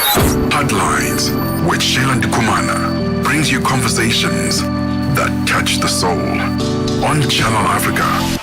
Heartlines with Sheila Ndikumana brings you conversations that touch the soul on Channel Africa.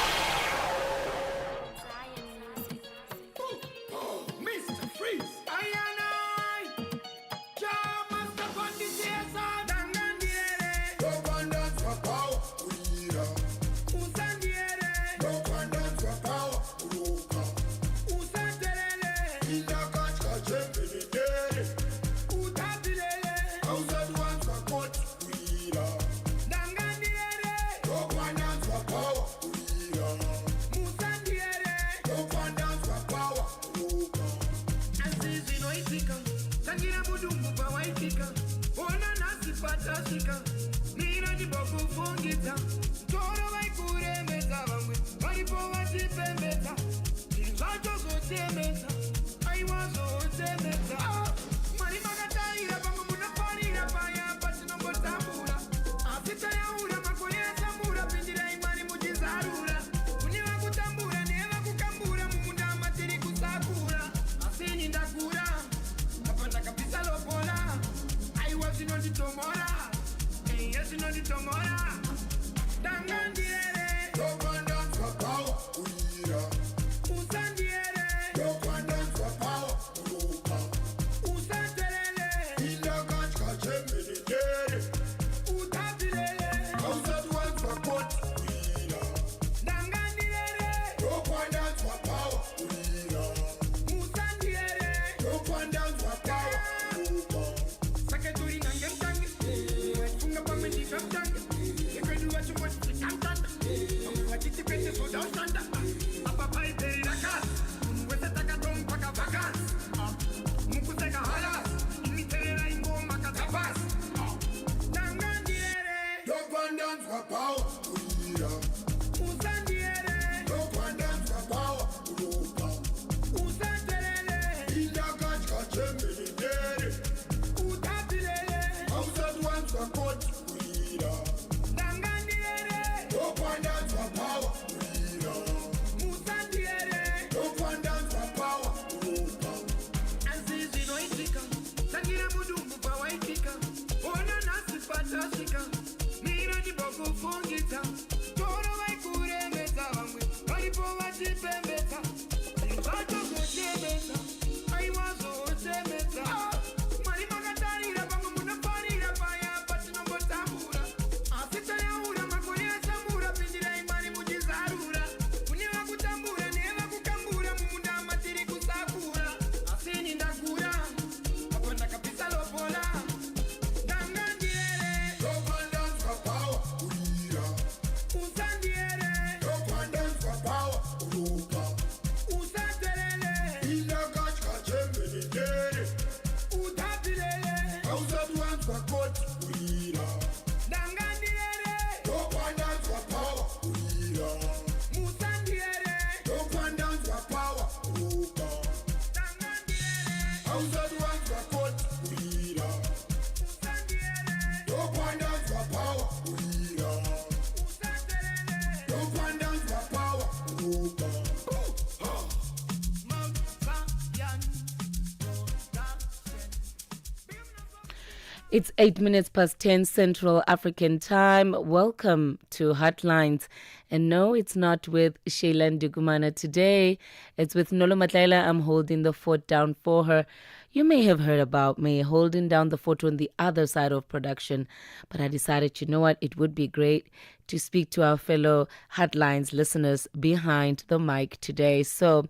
It's 8 minutes past 10 Central African time. Welcome to Heartlines. And no, it's not with Sheila Ndikumana today. It's with Nolo Matlaila. I'm holding the fort down for her. You may have heard about me holding down the fort on the other side of production, but I decided, you know what, it would be great to speak to our fellow Heartlines listeners behind the mic today. So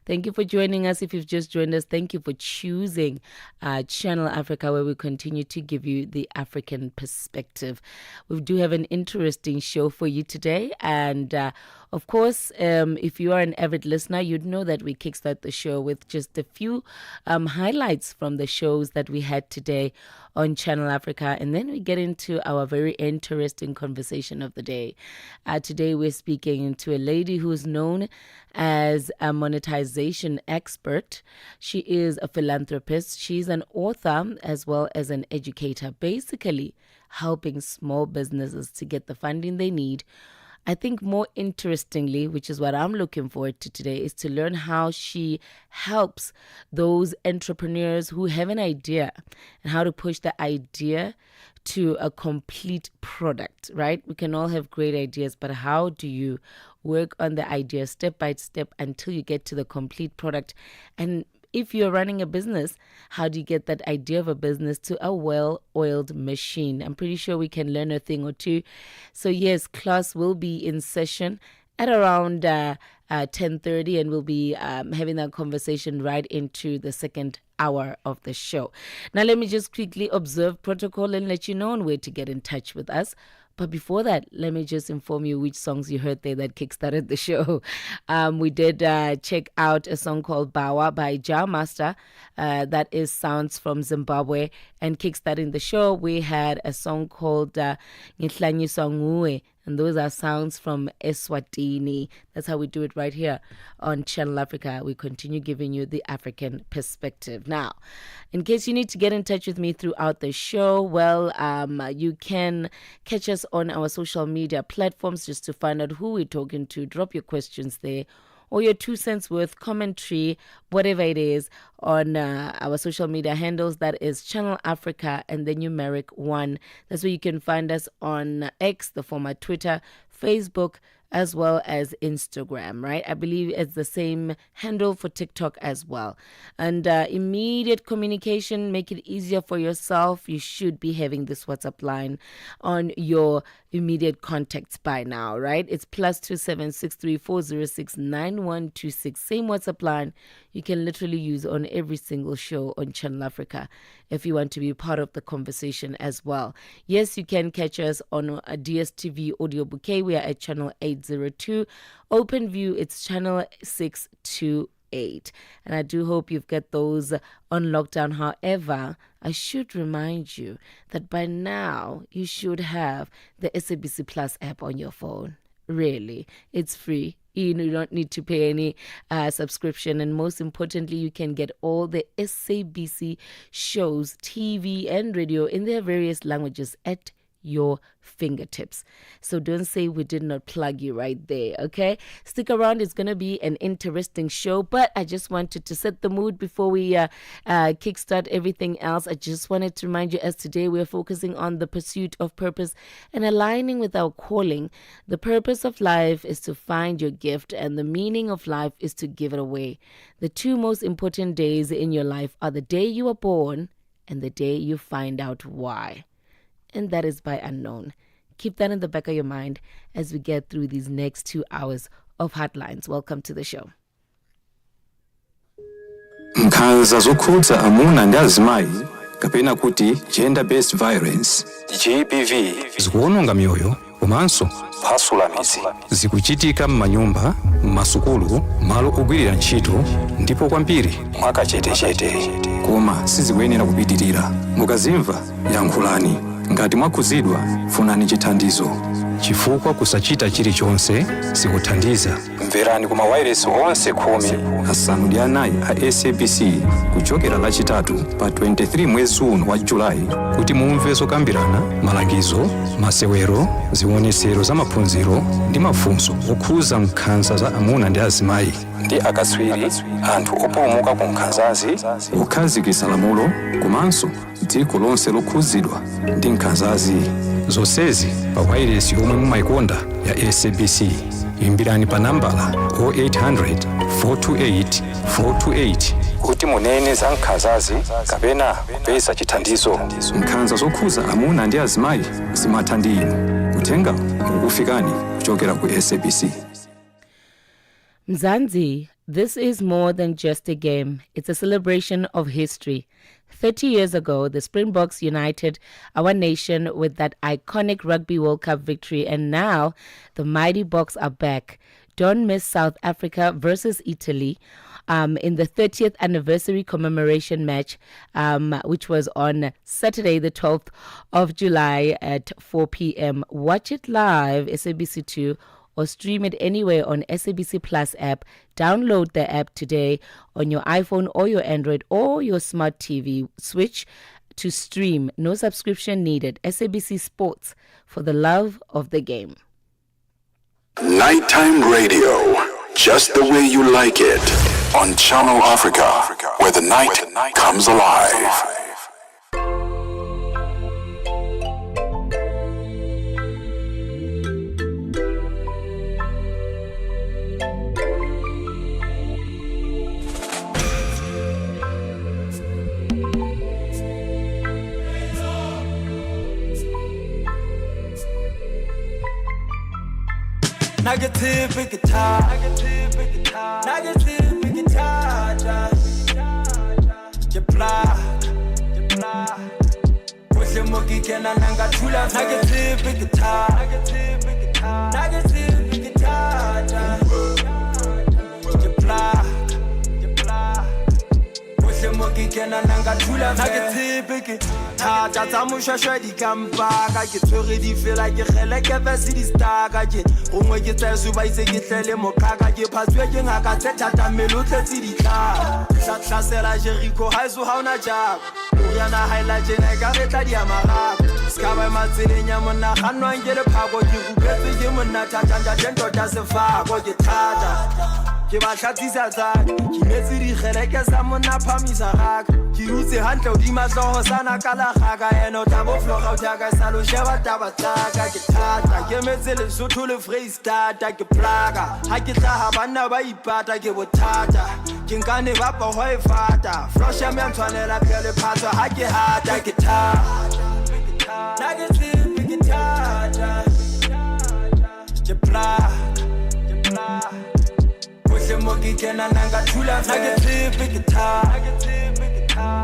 thank you for joining us. If you've just joined us, thank you for choosing Channel Africa, where we continue to give you the African perspective. We do have an interesting show for you today. And of course, if you are an avid listener, you'd know that we kickstart the show with just a few highlights from the shows that we had today on Channel Africa. And then we get into our very interesting conversation of the day. Today, we're speaking to a lady who's known as a monetization expert. She is a philanthropist. She's an author as well as an educator, basically helping small businesses to get the funding they need I think more interestingly, which is what I'm looking forward to today, is to learn how she helps those entrepreneurs who have an idea and how to push the idea to a complete product, right? We can all have great ideas, but how do you work on the idea step by step until you get to the complete product? And if you're running a business, how do you get that idea of a business to a well-oiled machine? I'm pretty sure we can learn a thing or two. So yes, class will be in session at around 10:30, and we'll be having that conversation right into the second hour of the show. Now, let me just quickly observe protocol and let you know on where to get in touch with us. But before that, let me just inform you which songs you heard there that kickstarted the show. We did check out a song called Bawa by Jah Master. That is sounds from Zimbabwe. And kickstarting the show, we had a song called Ngihlanyiswa Nguwe. And those are sounds from Eswatini. That's how we do it right here on Channel Africa. We continue giving you the African perspective. Now, in case you need to get in touch with me throughout the show, well, you can catch us on our social media platforms just to find out who we're talking to. Drop your questions there, or your 2 cents worth commentary, whatever it is, on our social media handles. That is Channel Africa and the numeric 1. That's where you can find us on X, the former Twitter, Facebook, as well as Instagram, right? I believe it's the same handle for TikTok as well. And immediate communication, make it easier for yourself. You should be having this WhatsApp line on your immediate contacts by now, right? It's +27634069126. Same WhatsApp line you can literally use on every single show on Channel Africa if you want to be part of the conversation as well. Yes, you can catch us on a DSTV audio bouquet. We are at channel 802. OpenView, it's channel 628. And I do hope you've got those on lockdown. However, I should remind you that by now you should have the SABC Plus app on your phone. Really, it's free. You don't need to pay any subscription. And most importantly, you can get all the SABC shows, TV and radio in their various languages at your fingertips. So don't say we did not plug you right there, okay? Stick around. It's going to be an interesting show, but I just wanted to set the mood before we kickstart everything else. I just wanted to remind you, as today we're focusing on the pursuit of purpose and aligning with our calling. The purpose of life is to find your gift, and the meaning of life is to give it away. The two most important days in your life are the day you were born and the day you find out why. And that is by unknown. Keep that in the back of your mind as we get through these next 2 hours of Heartlines. Welcome to the show. Nkhanza zokhudza amuna ndi azimayi kapena kuti gender based violence GBV zikuononga mioyo komanso kuphwasula midzi. Zikuchitika m'manyumba, m'masukulu, malo ogwirira ntchito, ndipo kwambiri mwakachetechete. Koma sizikuyenera kupitirira. Mukazimva yankhulani. Ngati mwakhuzidwa, funani chithandizo. Chifukwa kusachita chilichonse sikuthandiza. Mverani kuma wireless onse 14 a SABC kuchokera lachitatu pa 23 mwezi uno wa Julai kuti mumve zokambirana, malangizo, masewero, zionetsero za maphunziro ndi mafunso okhuza nkhanza za amuna ndi azimayi ndi akatswiri, anthu opulumuka ku nkhanzazi, kukhazikitsa lamulo komanso dziko lonse lokhuzidwa ndi nkhanzazi. Zonsezi pa wireless yomwe mumayikonda ya SABC. Imbirani pa nambala 0800 428 428 kuti munene za nkhanzazi kapena kupeza chithandizo. Nkhanza zokhuza amuna ndi azimayi zimatha ndi inu. Uthenga ukufikani kuchokera ku SABC. Mzansi, this is more than just a game. It's a celebration of history. 30 years ago, the Springboks united our nation with that iconic Rugby World Cup victory, and now the mighty Boks are back. Don't miss South Africa versus Italy in the 30th anniversary commemoration match, which was on Saturday, the 12th of July at 4 p.m. Watch it live, SABC2, or stream it anywhere on SABC Plus app. Download the app today on your iPhone or your Android or your smart TV. Switch to stream. No subscription needed. SABC Sports, for the love of the game. Nighttime radio, just the way you like it. On Channel Africa, where the night comes alive. Negative guitar, negative guitar, je black, push him monkey can nanga chula. Negative guitar, negative guitar, je black, push him monkey can nanga chula. Negative guitar, tamusha shadi kampaka, get ready feel like you like a vessel staka. Gongwe ke tsa suba itse ke tlele mokaka ke phatswe ke ngaka tse thata melo tletse ditla tla sela Jericho ha iso ha una jab ya na haila jena ka re tla dia maraka ska ba matselenya monna ganwa ngele phako ke kupetse ke monna thata tento tsa sefako ke thata ke ba hlatsisa tsa ke metsi di kgeleke sa monna phamisa gaka ke rutse hantle o di matlogo sana ka la gaka eno tabo floga o jaaka sa lo sheba taba tsaka ke thata ke metse le sotho le freestata ke plaga ha ke tla ha bana ba ipata ke bothata ke nkane ba ba ho e fata flush ya me ntwanela pele phatsa ha ke hata ke thata negative guitar ke plaga monkey can nanga chula. Negative guitar,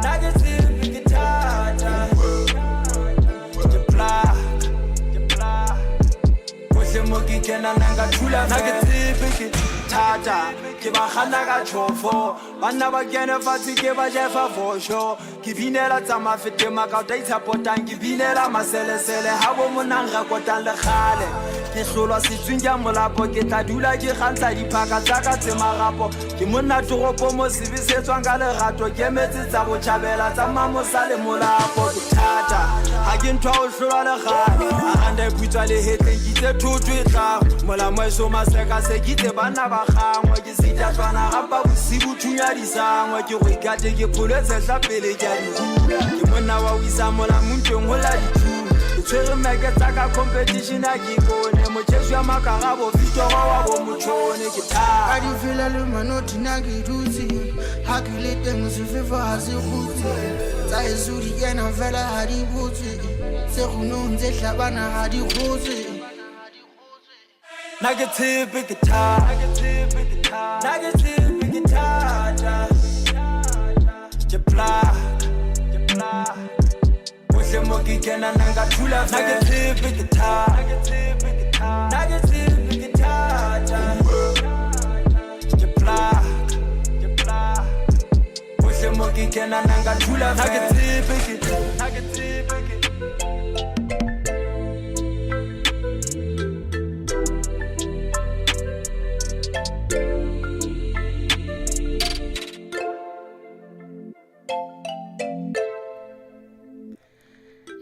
negative guitar, je black, push monkey can nanga chula. Negative guitar, ke ba khana ka chofo bana ba kene fatsi ke ba jefa for sure ke binela tsa mafete maka o taitsa potang ke binela maselesele ha bo monang ga kotang le khale ke hlolwa setswingya molapo ke tla dula ke gantsa diphaka tsa ka tse marapo ke monna toropo mo sebisetswang ka lerato ke metse tsa botjhabela tsa mamosa le molapo ke thata ha ke ntwa o hlolwa le gane a ganda putswa le hetleng ke tse thutwe tla mola mo so maseka se ke tse bana ba gangwa ke sita tswana gapa bosibu thunya disangwa ke go ikate ke pholetse tla pele ke a di ke monna wa wisa mola munteng hola di tswere meke tsaka competition a ke bone mochesu ya makarabo fitoro wa bo motshone ke tha di fela le manoti na ke dutse ha ke le teng se fefa ha se gutse tsa esudi yena fela ha di butse se gonong tse hlabana ha di gutse negative guitar, negative guitar, je black, push monkey can nanga chula. Negative guitar, negative guitar, je black, push monkey can nanga chula. Negative guitar.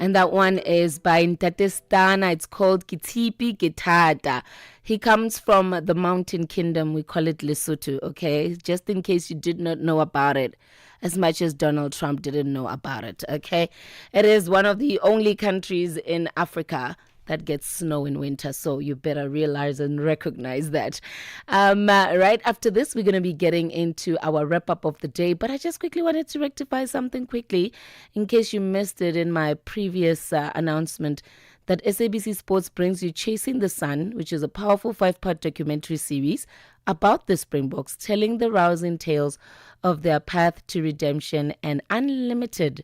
And that one is by Ntate Stana. It's called Kitipi Gitada. He comes from the Mountain Kingdom. We call it Lesotho, okay? Just in case you did not know about it, as much as Donald Trump didn't know about it, okay? It is one of the only countries in Africa that gets snow in winter, so you better realize and recognize that. Right after this, we're going to be getting into our wrap-up of the day, but I just quickly wanted to rectify something quickly, in case you missed it in my previous announcement, that SABC Sports brings you Chasing the Sun, which is a powerful 5-part documentary series about the Springboks, telling the rousing tales of their path to redemption and ultimate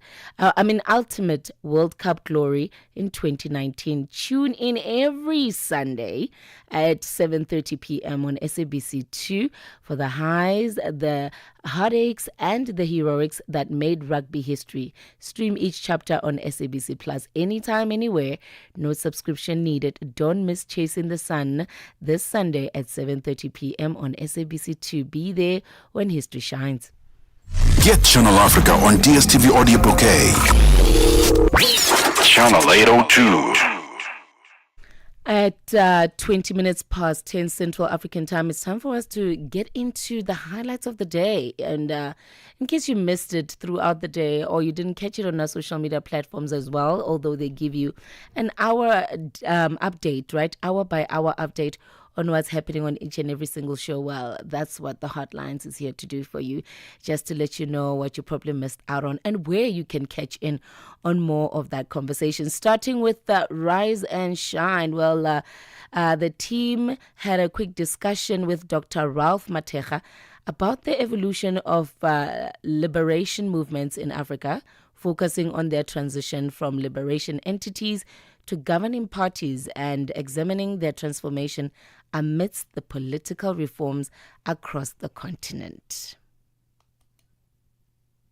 World Cup glory in 2019. Tune in every Sunday at 7:30 p.m. on SABC2 for the highs, the heartaches, and the heroics that made rugby history. Stream each chapter on SABC Plus anytime, anywhere. No subscription needed. Don't miss Chasing the Sun this Sunday at 7:30 p.m. on SABC2. Be there when history shines. Get Channel Africa on DSTV Audio Bouquet. Channel 802. At 20 minutes past 10 Central African time, it's time for us to get into the highlights of the day. And in case you missed it throughout the day or you didn't catch it on our social media platforms as well, although they give you an hour update, right? Hour by hour update on what's happening on each and every single show. Well, that's what the Heartlines is here to do for you, just to let you know what you probably missed out on and where you can catch in on more of that conversation. Starting with Rise and Shine. Well, the team had a quick discussion with Dr. Ralph Mateja about the evolution of liberation movements in Africa, focusing on their transition from liberation entities to governing parties and examining their transformation amidst the political reforms across the continent.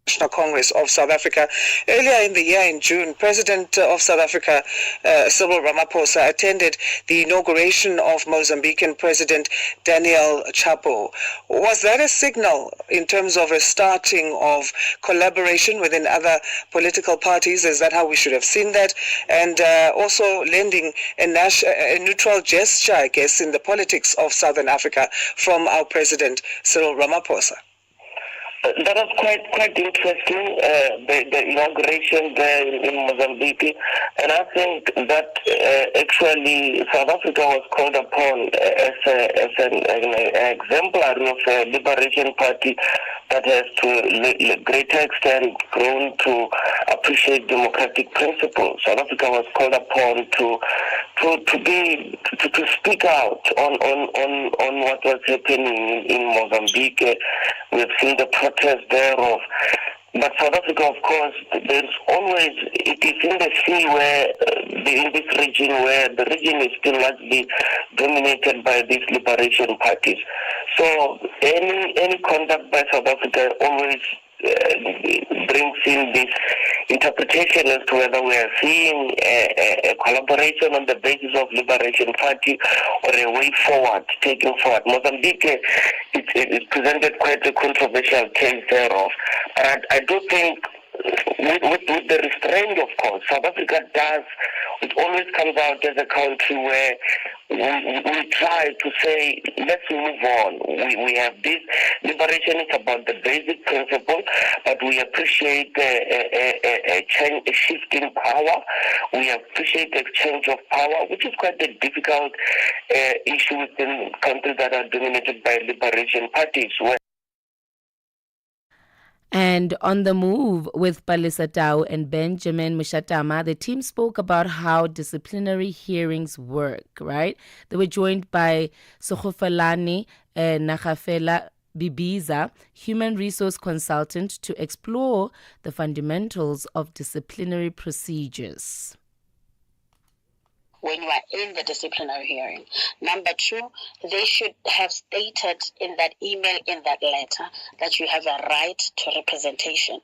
National Congress of South Africa. Earlier in the year, in June, President of South Africa, Cyril Ramaphosa, attended the inauguration of Mozambican President Daniel Chapo. Was that a signal in terms of a starting of collaboration within other political parties? Is that how we should have seen that? And also lending a neutral gesture, I guess, in the politics of Southern Africa from our President Cyril Ramaphosa. That was quite interesting, the inauguration there in Mozambique, and I think that actually South Africa was called upon as an exemplary of a liberation party that has to a greater extent grown to appreciate democratic principles. South Africa was called upon to speak out on what was happening in Mozambique. We've seen the protest thereof. But South Africa, of course, there's always, it is in the sea where, in this region where the region is still largely dominated by these liberation parties. So any conduct by South Africa always brings in this interpretation as to whether we are seeing a collaboration on the basis of Liberation Party or a way forward, taking forward. Mozambique, it presented quite a controversial case thereof. But I do think with the restraint, of course, South Africa does, it always comes out as a country where we try to say, let's move on. We have this liberation is about the basic principle, but we appreciate a shift in power. We appreciate the exchange of power, which is quite a difficult issue within countries that are dominated by liberation parties. And on the move with Palisa Tau and Benjamin Mushatama, the team spoke about how disciplinary hearings work, right? They were joined by Sogofalani Nagafela Bibiza, human resource consultant, to explore the fundamentals of disciplinary procedures. When you are in the disciplinary hearing. Number two, they should have stated in that email, in that letter, that you have a right to representation.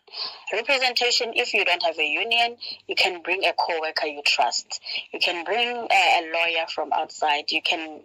Representation, if you don't have a union, you can bring a co-worker you trust. You can bring a lawyer from outside. You can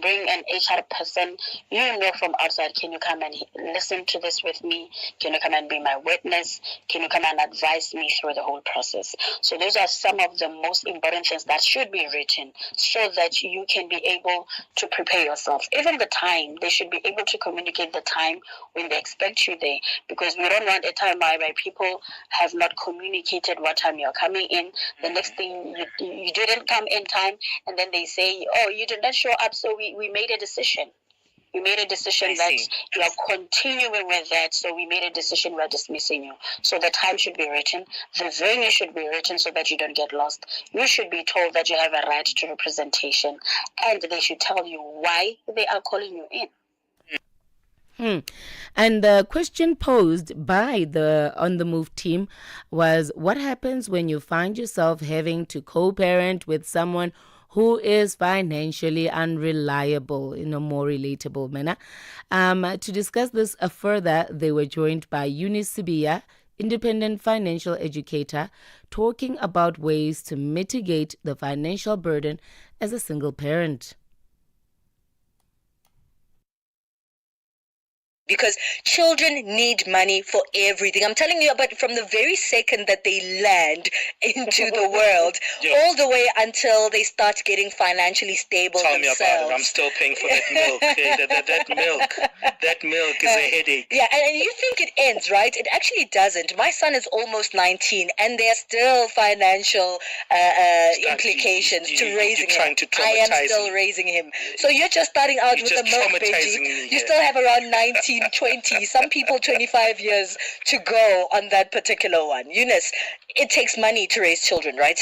bring an HR person you know from outside. Can you come and listen to this with me? Can you come and be my witness? Can you come and advise me through the whole process? So those are some of the most important things that should be written so that you can be able to prepare yourself. Even the time, they should be able to communicate the time when they expect you there, because we don't want a time where people have not communicated what time you're coming in. The next thing, you didn't come in time, and then they say, oh, you did not show up, so we made a decision. We made a decision that you are continuing with that, so we made a decision we're dismissing you. So the time should be written, the venue should be written so that you don't get lost. You should be told that you have a right to representation, and they should tell you why they are calling you in. And the question posed by the On the Move team was, what happens when you find yourself having to co-parent with someone who is financially unreliable in a more relatable manner? To discuss this further, they were joined by Eunice Sibia, independent financial educator, talking about ways to mitigate the financial burden as a single parent. because children need money for everything. I'm telling you about from the very second that they land into the world, all the way until they start getting financially stable Tell themselves. me about it. I'm still paying for that milk. That milk is a headache. Yeah, and you think it ends, right? It actually doesn't. My son is almost 19, and there are still financial implications to raising him. I am still raising him. So you're just starting out with the milk, Benji. You still have around 19, 20, some people 25 years to go on that particular one. Eunice, it takes money to raise children, right?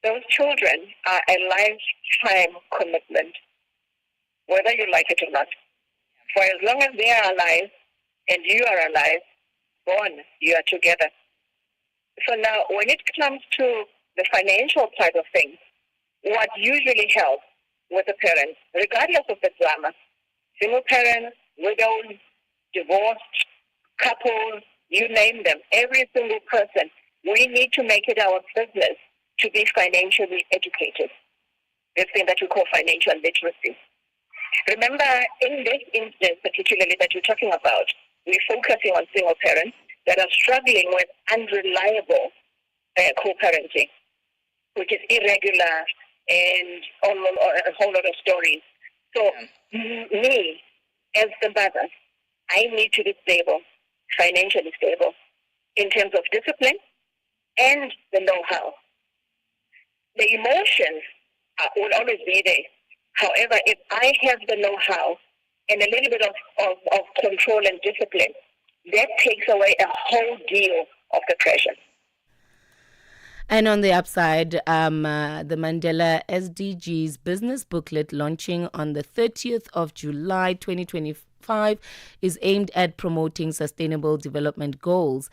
Those children are a lifetime commitment, whether you like it or not. For as long as they are alive and you are alive, born, you are together. So now, when it comes to the financial side of things, what usually helps with the parents, regardless of the drama, single parents, widows, divorced, couples, you name them, every single person, we need to make it our business to be financially educated. This thing that we call financial literacy. Remember, in this instance particularly that you're talking about, we're focusing on single parents that are struggling with unreliable co-parenting, which is irregular and a whole lot of stories. So me, as the mother, I need to be stable, financially stable, in terms of discipline and the know-how. The emotions will always be there. However, if I have the know-how and a little bit of control and discipline, that takes away a whole deal of the pressure. And on the upside, the Mandela SDGs business booklet launching on the 30th of July 2025 is aimed at promoting sustainable development goals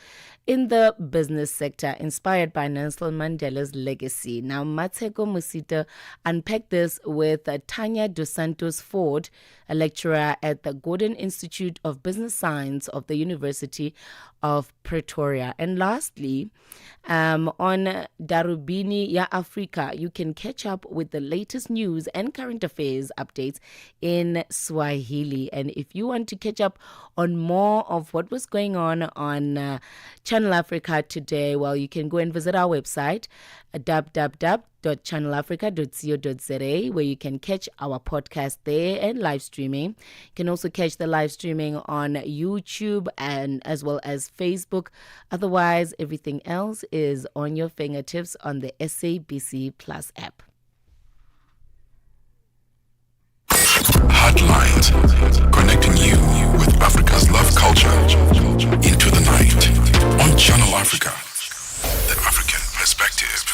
in the business sector, inspired by Nelson Mandela's legacy. Now, Mateko Musita unpacked this with Tanya Dos Santos Ford, a lecturer at the Gordon Institute of Business Science of the University of Pretoria. And lastly, on Darubini Ya Africa, you can catch up with the latest news and current affairs updates in Swahili. And if you want to catch up on more of what was going on Channel Africa today, well, you can go and visit our website, www.channelafrica.co.za, where you can catch our podcast there and live streaming. You can also catch the live streaming on YouTube and as well as Facebook. Otherwise, everything else is on your fingertips on the SABC Plus app. Heartlines, connecting you with Africa's love culture into the night on Channel Africa, the African perspective.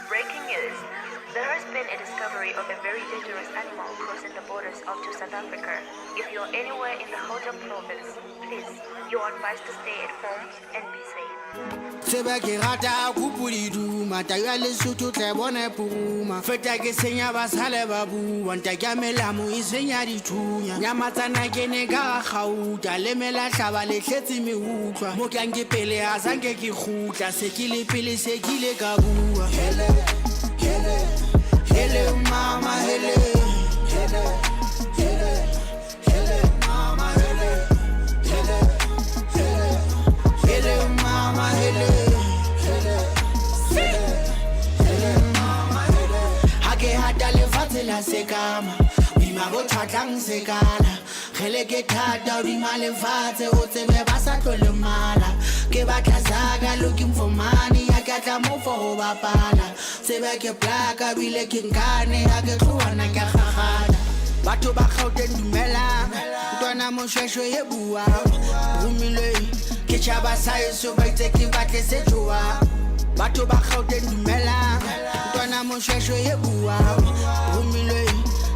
Breaking news. There has been a discovery of a very dangerous animal crossing the borders of South Africa. If you're anywhere in the Gauteng province, please, you are advised to stay at home and be safe. Seba ke rata kupulidu matayo le sutu tle bone puma feta ke senya basale babu wanta ke melamu isenya dithunya nyamatsana ke ne ka gauta le mela hlaba le tletse me utlwa mo ke nke pele a sanke ke gutla se ke le pele se ke le ka bua hele mama hele mama hele mama hele la sekama bima go thatlang sekala gele ke thata bima le fatse o tsebe ba sa tlole mala ke batla zaga looking for money ya ka tla mo for ba pala sebe ke plaka bile ke nkane ya ke tloana ka gagala batho ba Gauteng dumela ntwana mo shweshwe ye bua rumile ke tshaba saeso ba itse ke batle setjoa batho ba Gauteng dumela ntwana mo shweshwe ye bua rumile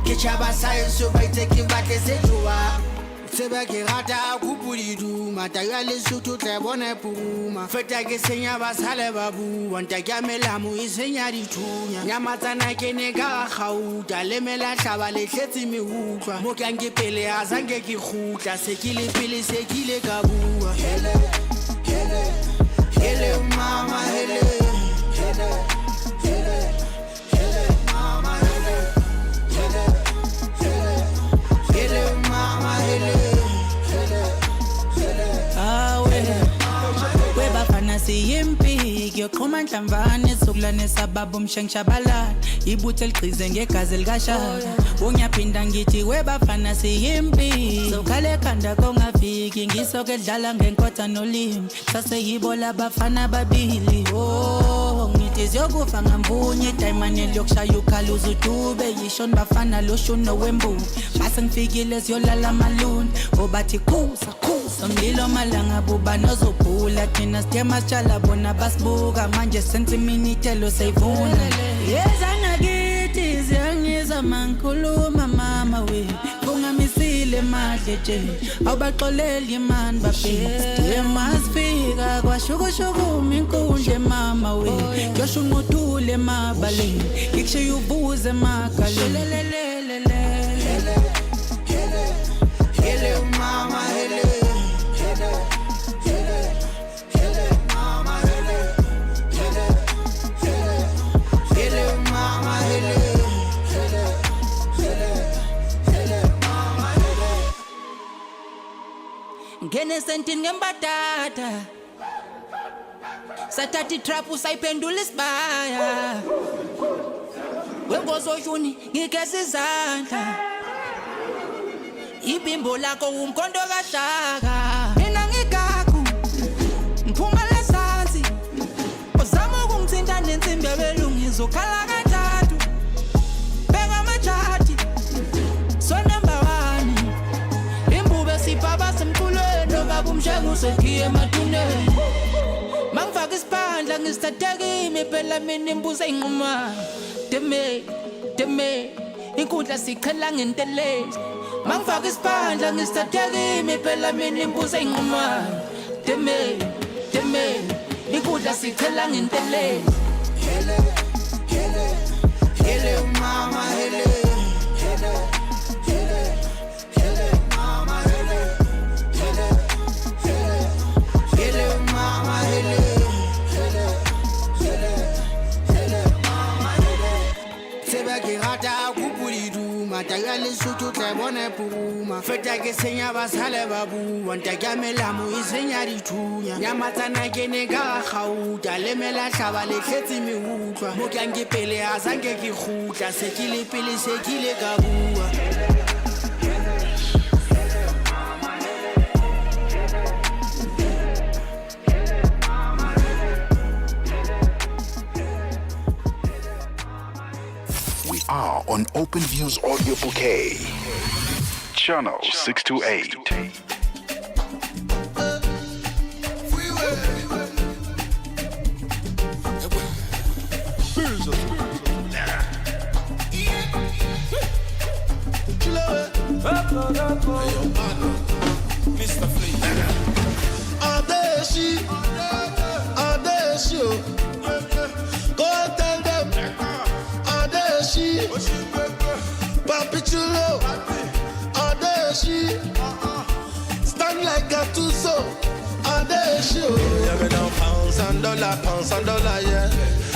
ke tshaba saeso ba itse ke batle setjoa sebe ke rata kupulidu matayo le sutu tle bone puma feta ke senya basale babu wanta ke melamu isenya dithunya nyamatsana ke ne ka gauta le mela hlaba le tletse me utlwa mo ke nke pele a sanke ke gutla se ke le pele se ke le ka bua hele mama hele mama hele siyimpi yoqhuma nhlamvane sokulane sababu mshengishabalala ibuthe liqize ngegazi likashaya ungiyaphinda ngithi webafana siyimpi sokhale ekhanda kongafiki ngisoke edlala ngenkotha nolimi saseyibo labafana babili ngithi siyokufa ngamvunye idayimane liyokushaya ukhala uzudube yisho nibafana loshuno wembuku base ngifikile siyolala amaluni obathi khusa umlilo malanga buba nozobhula thina sithema sitshala bona basibuka manje senze iminithelo sayivuna yezana kithi ziyangizwa mangikhuluma mama we kungamisile madle nje awubaxoleli imani bafike masifika kwashukushukuma inkundla mama we joshu unqothule mabaleni ikushiya ubuze emagaleni hele mama hele ngene sentini ngembatata sathatha itrap usayiphendula isibaya wengozoshuni ngigeza izandla ibimbo lakho umkondo kashaka mina ngigagu ngiphuma lesansi uzama ukungithinta nensimbi yabelungizo khala kathathu beka amajati so number 1 imbube sibaba semkhulweni obabumshengu sekiye emaduneni mangifaka isiphandla ngisitathekime phela mina imbuzo enquma deme inkundla sikhela ngentelezi mangifaka isiphandla ngisitathekime phela mina imbuzo enquma deme inkundla sikhela ngentelezi hele mama hele mama hele mama hele seba ke rata kupuridu mata ya lesotho tla bona puma feta ke senya basale babu wanta ke melamo isenya dithunya nyamatsana ke ne ka gauta le mela hlaba le tletse meutlwa mo ke nge pele a sange ke khutla se ke le pele se ke le ka bua are on Open Views Audio Bouquet, Channel 628. Mr. Flea. Adeshi, go tell them. Adeshi, Papi Chulo, Adeshi, stand like a Tuso, Adeshi. Yeah, me now pounds and dollar, yeah.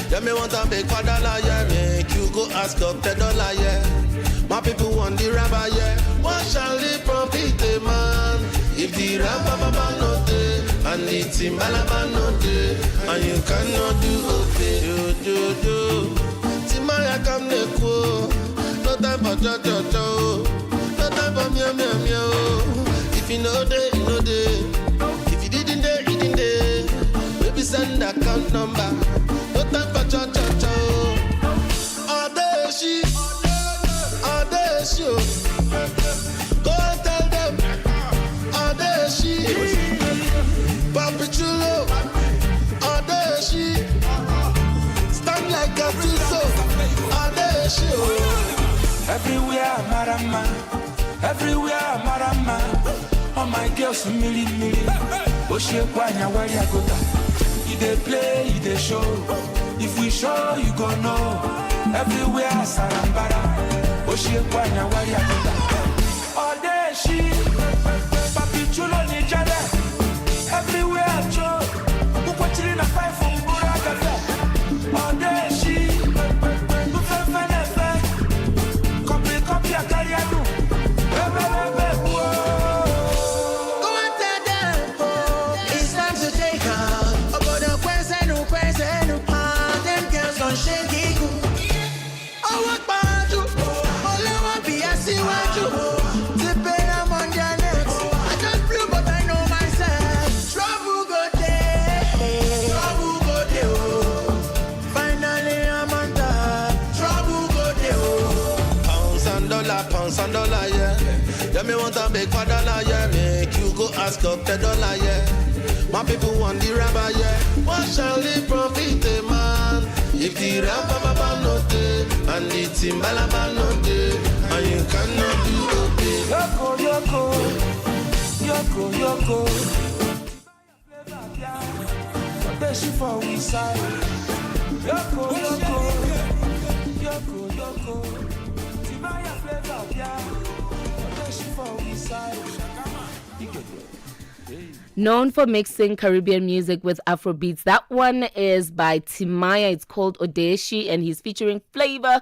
Yeah, me want a big $1, yeah. Make you go ask up $10, yeah. My people want the rabbi, yeah. What shall the profit, man? If the rabbi not there, and the timbalaba not there, and you cannot do okay, do. Timaya come neko, no time for cho, no time for meow. If you know day, you know day. If you didn't day, you didn't day. Maybe send account number, no time for cho. Adeshi, go and tell them. Adeshi, Papi Chulo, Adeshi, stand like a Tuso, Adeshi. Everywhere Marama, all my girls milli. Oshe kwanya where I go down. If they play, if they show. If we show, you gon' know. Everywhere Sarambara. Oshe kwanya wari akuta Odeshi Papi Chulo ni jade Everywhere I go Ukwa chili na fai fungura kafe Odeshi Ufefe Copy a kariadu Ebe Go and tell them It's time to take out About the $1, yeah. Yeah, me want to make $1, yeah. Make you go ask up $10, yeah. My people want the rubber, yeah. What shall it profit a man if the rubber no day and the timbalaba no day and you cannot do okay? Yoko. What she for we side? Yoko. Timaya flavor, yeah. What she for we side? Known for mixing Caribbean music with Afrobeats. That one is by Timaya. It's called Odeshi, and he's featuring Flavor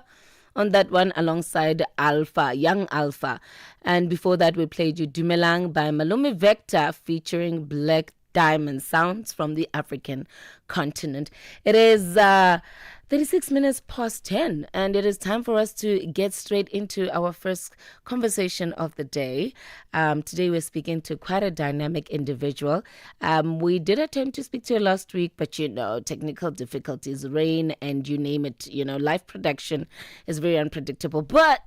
on that one alongside Alpha, Young Alpha. And before that, we played you Dumelang by Malome Vector featuring Black Diamond, sounds from the African continent. It is 36 minutes past 10, and it is time for us to get straight into our first conversation of the day. Today we're speaking to quite a dynamic individual. We did attempt to speak to her last week, but technical difficulties, rain, and you name it. Live production is very unpredictable, but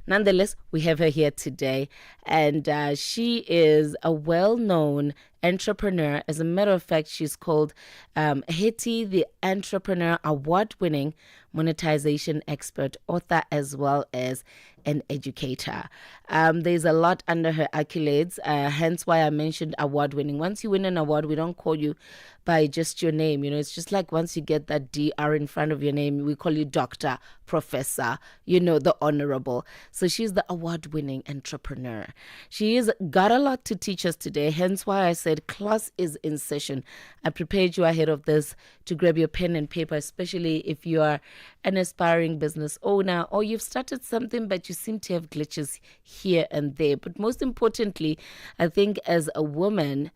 nonetheless, we have her here today, and she is a well-known entrepreneur. As a matter of fact, she's called Hetty, the Entrepreneur, award-winning monetization expert, author, as well as an educator. There's a lot under her accolades, hence why I mentioned award-winning. Once you win an award, we don't call you by just your name. It's just like once you get that DR in front of your name, we call you doctor, professor, the honorable. So she's the award-winning entrepreneur. She's got a lot to teach us today, hence why I said class is in session. I prepared you ahead of this to grab your pen and paper, especially if you are an aspiring business owner or you've started something but you seem to have glitches here and there. But most importantly, I think as a woman,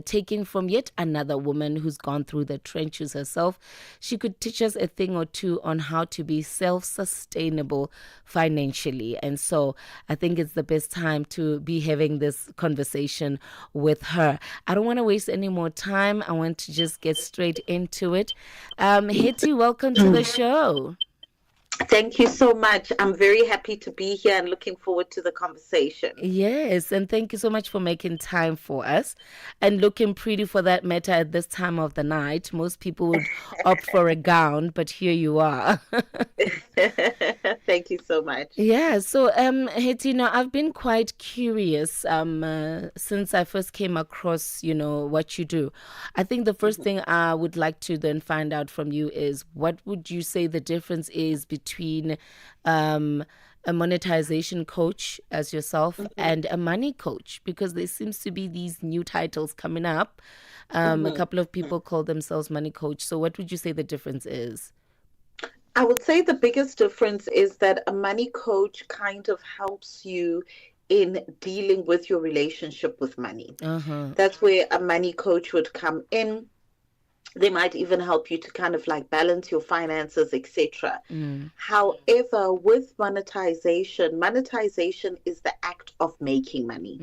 taking from yet another woman who's gone through the trenches herself, she could teach us a thing or two on how to be self-sustainable financially. And so I think it's the best time to be having this conversation with her. I don't want to waste any more time. I want to just get straight into it. Hetty, welcome to the show. Thank you so much. I'm very happy to be here and looking forward to the conversation. Yes, and thank you so much for making time for us and looking pretty for that matter at this time of the night. Most people would opt for a gown, but here you are. Thank you so much. Yeah, so Hetty, I've been quite curious since I first came across, what you do. I think the first thing I would like to then find out from you is what would you say the difference is between a monetization coach as yourself and a money coach, because there seems to be these new titles coming up. A couple of people call themselves money coach. So what would you say the difference is? I would say the biggest difference is that a money coach kind of helps you in dealing with your relationship with money. That's where a money coach would come in. They might even help you to kind of like balance your finances, etc. However, with monetization is the act of making money.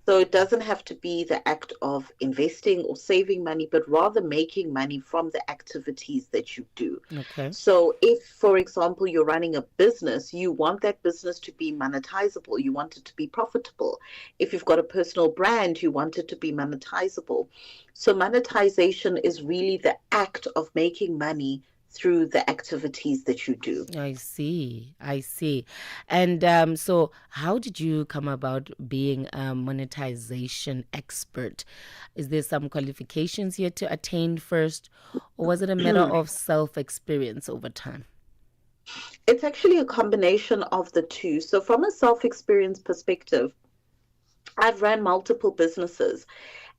So it doesn't have to be the act of investing or saving money, but rather making money from the activities that you do. Okay. So if, for example, you're running a business, you want that business to be monetizable. You want it to be profitable. If you've got a personal brand, you want it to be monetizable. So monetization is really the act of making money through the activities that you do. I see. And so how did you come about being a monetization expert? Is there some qualifications you had to attain first, or was it a matter of self-experience over time? It's actually a combination of the two. So from a self-experience perspective, I've ran multiple businesses.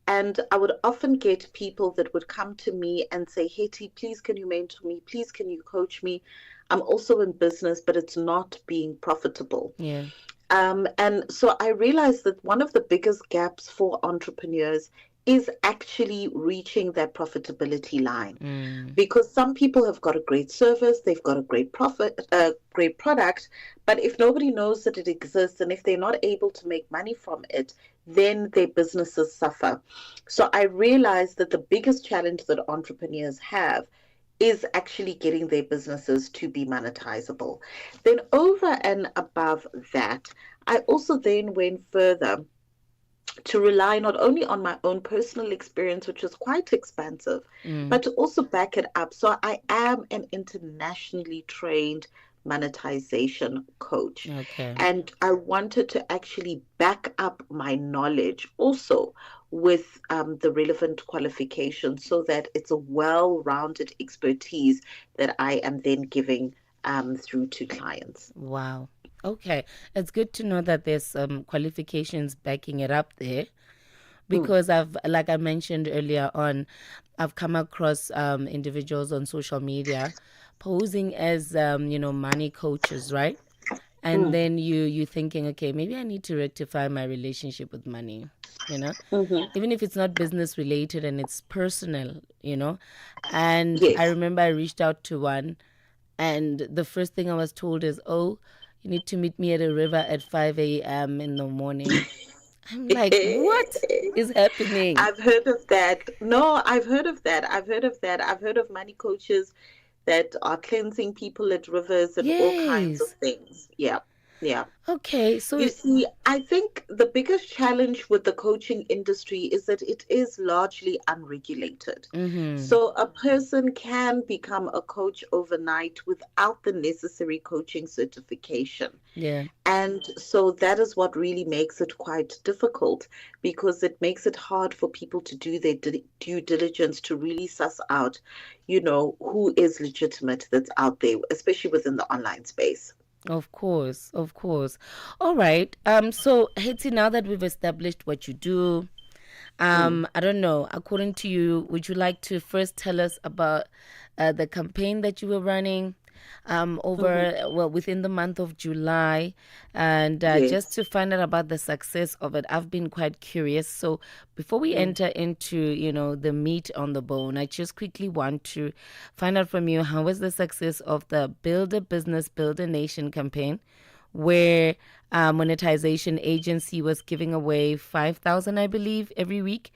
And I would often get people that would come to me and say, Hetty, please can you mentor me? Please can you coach me? I'm also in business, but it's not being profitable. Yeah. And so I realized that one of the biggest gaps for entrepreneurs is actually reaching that profitability line. Because some people have got a great service, they've got a great great product, but if nobody knows that it exists and if they're not able to make money from it, then their businesses suffer. So I realized that the biggest challenge that entrepreneurs have is actually getting their businesses to be monetizable. Then over and above that, I also then went further to rely not only on my own personal experience, which is quite expansive, but to also back it up. So I am an internationally trained monetization coach. Okay. And I wanted to actually back up my knowledge also with the relevant qualifications so that it's a well-rounded expertise that I am then giving through to clients. Wow. Okay. It's good to know that there's qualifications backing it up there, because like I mentioned earlier on, I've come across individuals on social media posing as, money coaches, right? And then you thinking, okay, maybe I need to rectify my relationship with money, even if it's not business related and it's personal, And Yes. I remember I reached out to one, and the first thing I was told is, oh, you need to meet me at a river at 5 a.m. in the morning. I'm like, what is happening? I've heard of that. No, I've heard of that. I've heard of money coaches that are cleansing people at rivers and all kinds of things. Yeah. Yeah. Okay, so you see, I think the biggest challenge with the coaching industry is that it is largely unregulated. So a person can become a coach overnight without the necessary coaching certification. Yeah. And so that is what really makes it quite difficult, because it makes it hard for people to do their due diligence to really suss out, who is legitimate that's out there, especially within the online space. Of course. All right. So Hetty, now that we've established what you do, I don't know, according to you, would you like to first tell us about the campaign that you were running within the month of July, and just to find out about the success of it? I've been quite curious. So before we enter into, the meat on the bone, I just quickly want to find out from you, how was the success of the Build a Business, Build a Nation campaign, where monetization agency was giving away 5,000, I believe, every week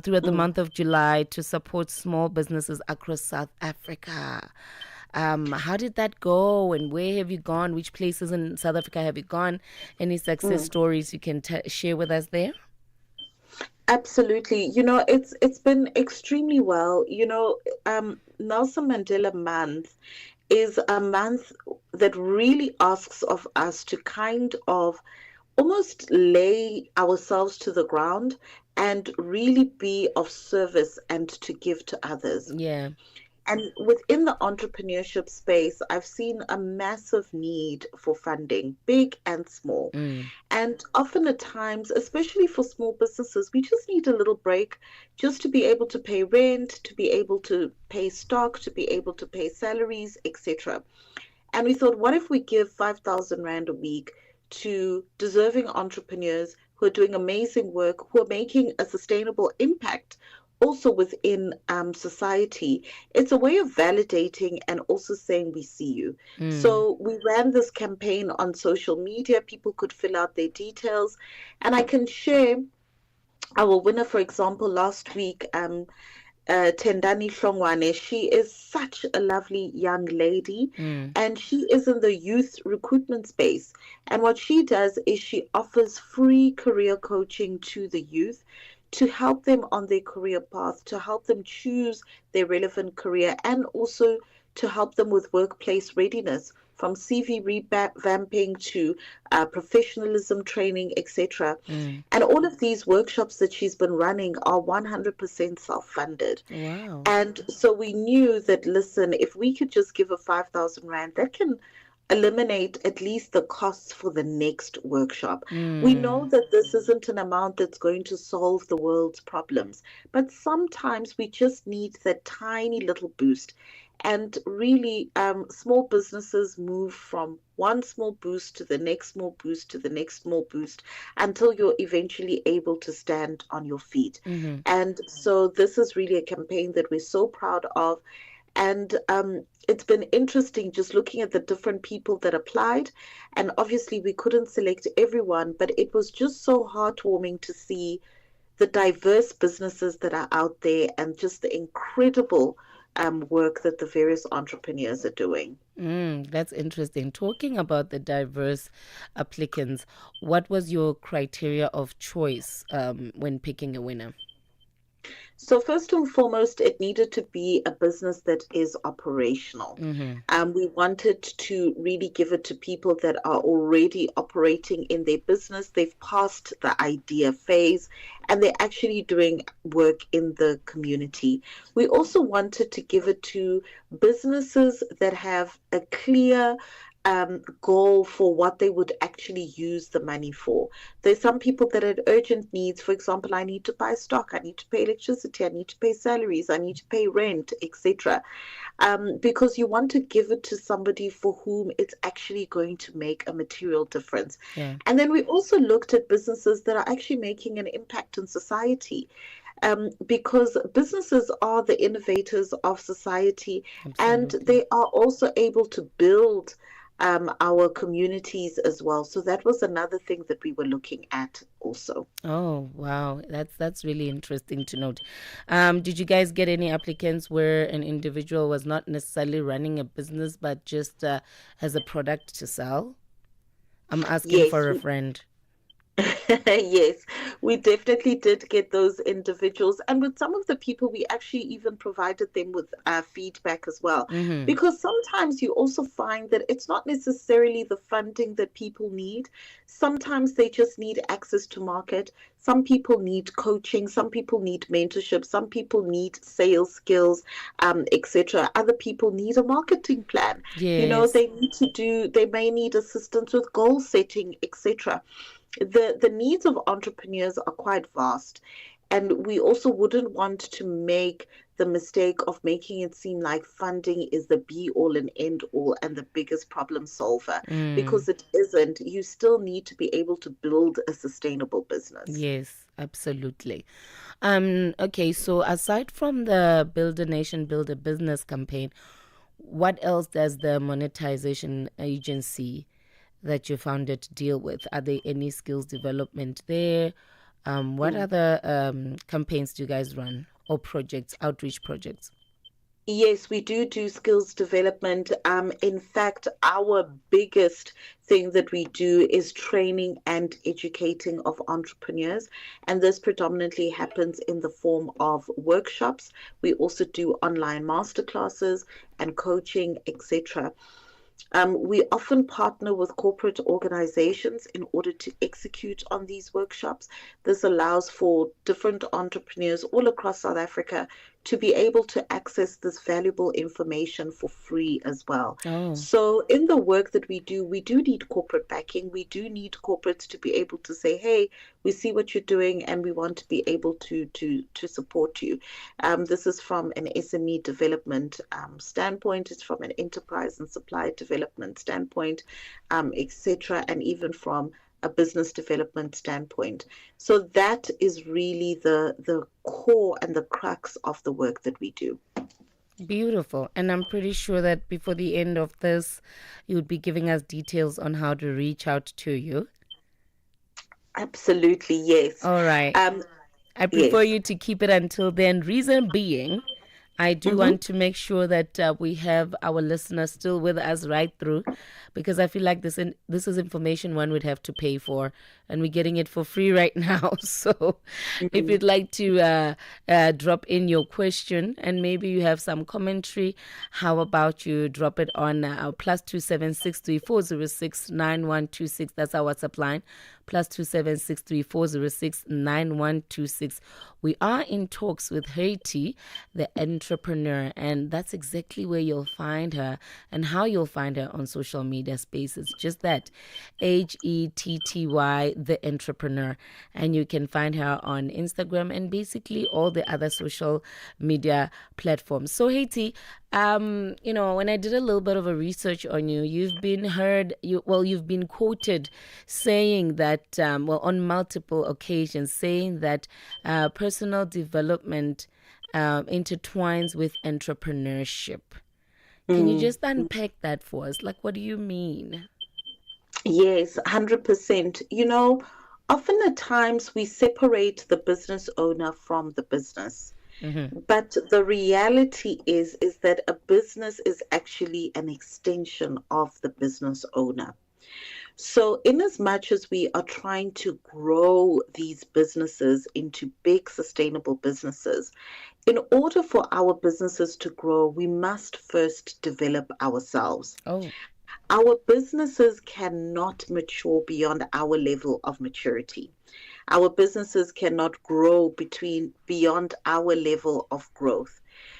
throughout the month of July to support small businesses across South Africa. How did that go, and where have you gone? Which places in South Africa have you gone? Any success stories you can share with us there? Absolutely. It's been extremely well. Nelson Mandela Month is a month that really asks of us to kind of almost lay ourselves to the ground and really be of service and to give to others. Yeah. And within the entrepreneurship space, I've seen a massive need for funding, big and small. And often at times, especially for small businesses, we just need a little break just to be able to pay rent, to be able to pay stock, to be able to pay salaries, etc. And we thought, what if we give 5,000 Rand a week to deserving entrepreneurs who are doing amazing work, who are making a sustainable impact also within society? It's a way of validating and also saying we see you. So we ran this campaign on social media. People could fill out their details, and I can share our winner, for example, last week, Tendani Hlongwane. She is such a lovely young lady, and she is in the youth recruitment space. And what she does is she offers free career coaching to the youth to help them on their career path, to help them choose their relevant career, and also to help them with workplace readiness, from CV revamping to professionalism training, etc. And all of these workshops that she's been running are 100% self-funded. Wow. And so we knew that, listen, if we could just give her 5,000 Rand, that can eliminate at least the costs for the next workshop. We know that this isn't an amount that's going to solve the world's problems, but sometimes we just need that tiny little boost. And really, small businesses move from one small boost to the next small boost to the next small boost until you're eventually able to stand on your feet. And so this is really a campaign that we're so proud of. And it's been interesting just looking at the different people that applied. And obviously we couldn't select everyone, but it was just so heartwarming to see the diverse businesses that are out there and just the incredible work that the various entrepreneurs are doing. That's interesting. Talking about the diverse applicants, what was your criteria of choice when picking a winner? So first and foremost, it needed to be a business that is operational. We wanted to really give it to people that are already operating in their business. They've passed the idea phase and they're actually doing work in the community. We also wanted to give it to businesses that have a clear goal for what they would actually use the money for. There's some people that had urgent needs. For example, I need to buy stock, I need to pay electricity, I need to pay salaries, I need to pay rent, etc. Because you want to give it to somebody for whom it's actually going to make a material difference. Yeah. And then we also looked at businesses that are actually making an impact in society. Because businesses are the innovators of society. Absolutely. And they are also able to build our communities as well. So that was another thing that we were looking at also. Oh, wow. That's really interesting to note. Did you guys get any applicants where an individual was not necessarily running a business, but just has a product to sell? I'm asking for a friend. Yes, we definitely did get those individuals. And with some of the people, we actually even provided them with feedback as well. Because sometimes you also find that it's not necessarily the funding that people need. Sometimes they just need access to market. Some people need coaching. Some people need mentorship. Some people need sales skills, etc. Other people need a marketing plan. Yes. They may need assistance with goal setting, etc. The needs of entrepreneurs are quite vast, and we also wouldn't want to make the mistake of making it seem like funding is the be all and end all and the biggest problem solver, because it isn't. You still need to be able to build a sustainable business. Yes, absolutely. Okay, so aside from the Build a Nation, Build a Business campaign, what else does the monetization agency that you founded deal with? Are there any skills development there? What other campaigns do you guys run, or projects, outreach projects? Yes, we do skills development. In fact, our biggest thing that we do is training and educating of entrepreneurs. And this predominantly happens in the form of workshops. We also do online masterclasses and coaching, etc. We often partner with corporate organizations in order to execute on these workshops. This allows for different entrepreneurs all across South Africa to be able to access this valuable information for free as well. So in the work that we do need corporate backing. We do need corporates to be able to say, hey, we see what you're doing and we want to be able to support you. This is from an SME development standpoint. It's from an enterprise and supply development standpoint, etc., and even from a business development standpoint. So that is really the core and the crux of the work that we do. Beautiful. And I'm pretty sure that before the end of this, you would be giving us details on how to reach out to you. Absolutely, yes. All right. I prefer you to keep it until then. Reason being, I do want to make sure that we have our listeners still with us right through, because I feel like this is information one would have to pay for, and we're getting it for free right now. So if you'd like to drop in your question and maybe you have some commentary, how about you drop it on our +27634069126. That's our WhatsApp line. +27634069126. We are in talks with Haiti, the entrepreneur, and that's exactly where you'll find her and how you'll find her on social media spaces. Just that, HETTY, the entrepreneur, and you can find her on Instagram and basically all the other social media platforms. So Haiti, when I did a little bit of a research on you, you've been you've been quoted saying that, on multiple occasions, saying that personal development intertwines with entrepreneurship. Can you just unpack that for us? Like, what do you mean? Yes, 100%. Often at times we separate the business owner from the business. But the reality is that a business is actually an extension of the business owner. So in as much as we are trying to grow these businesses into big sustainable businesses, in order for our businesses to grow, we must first develop ourselves. Our businesses cannot mature beyond our level of maturity. Our businesses cannot grow beyond our level of growth.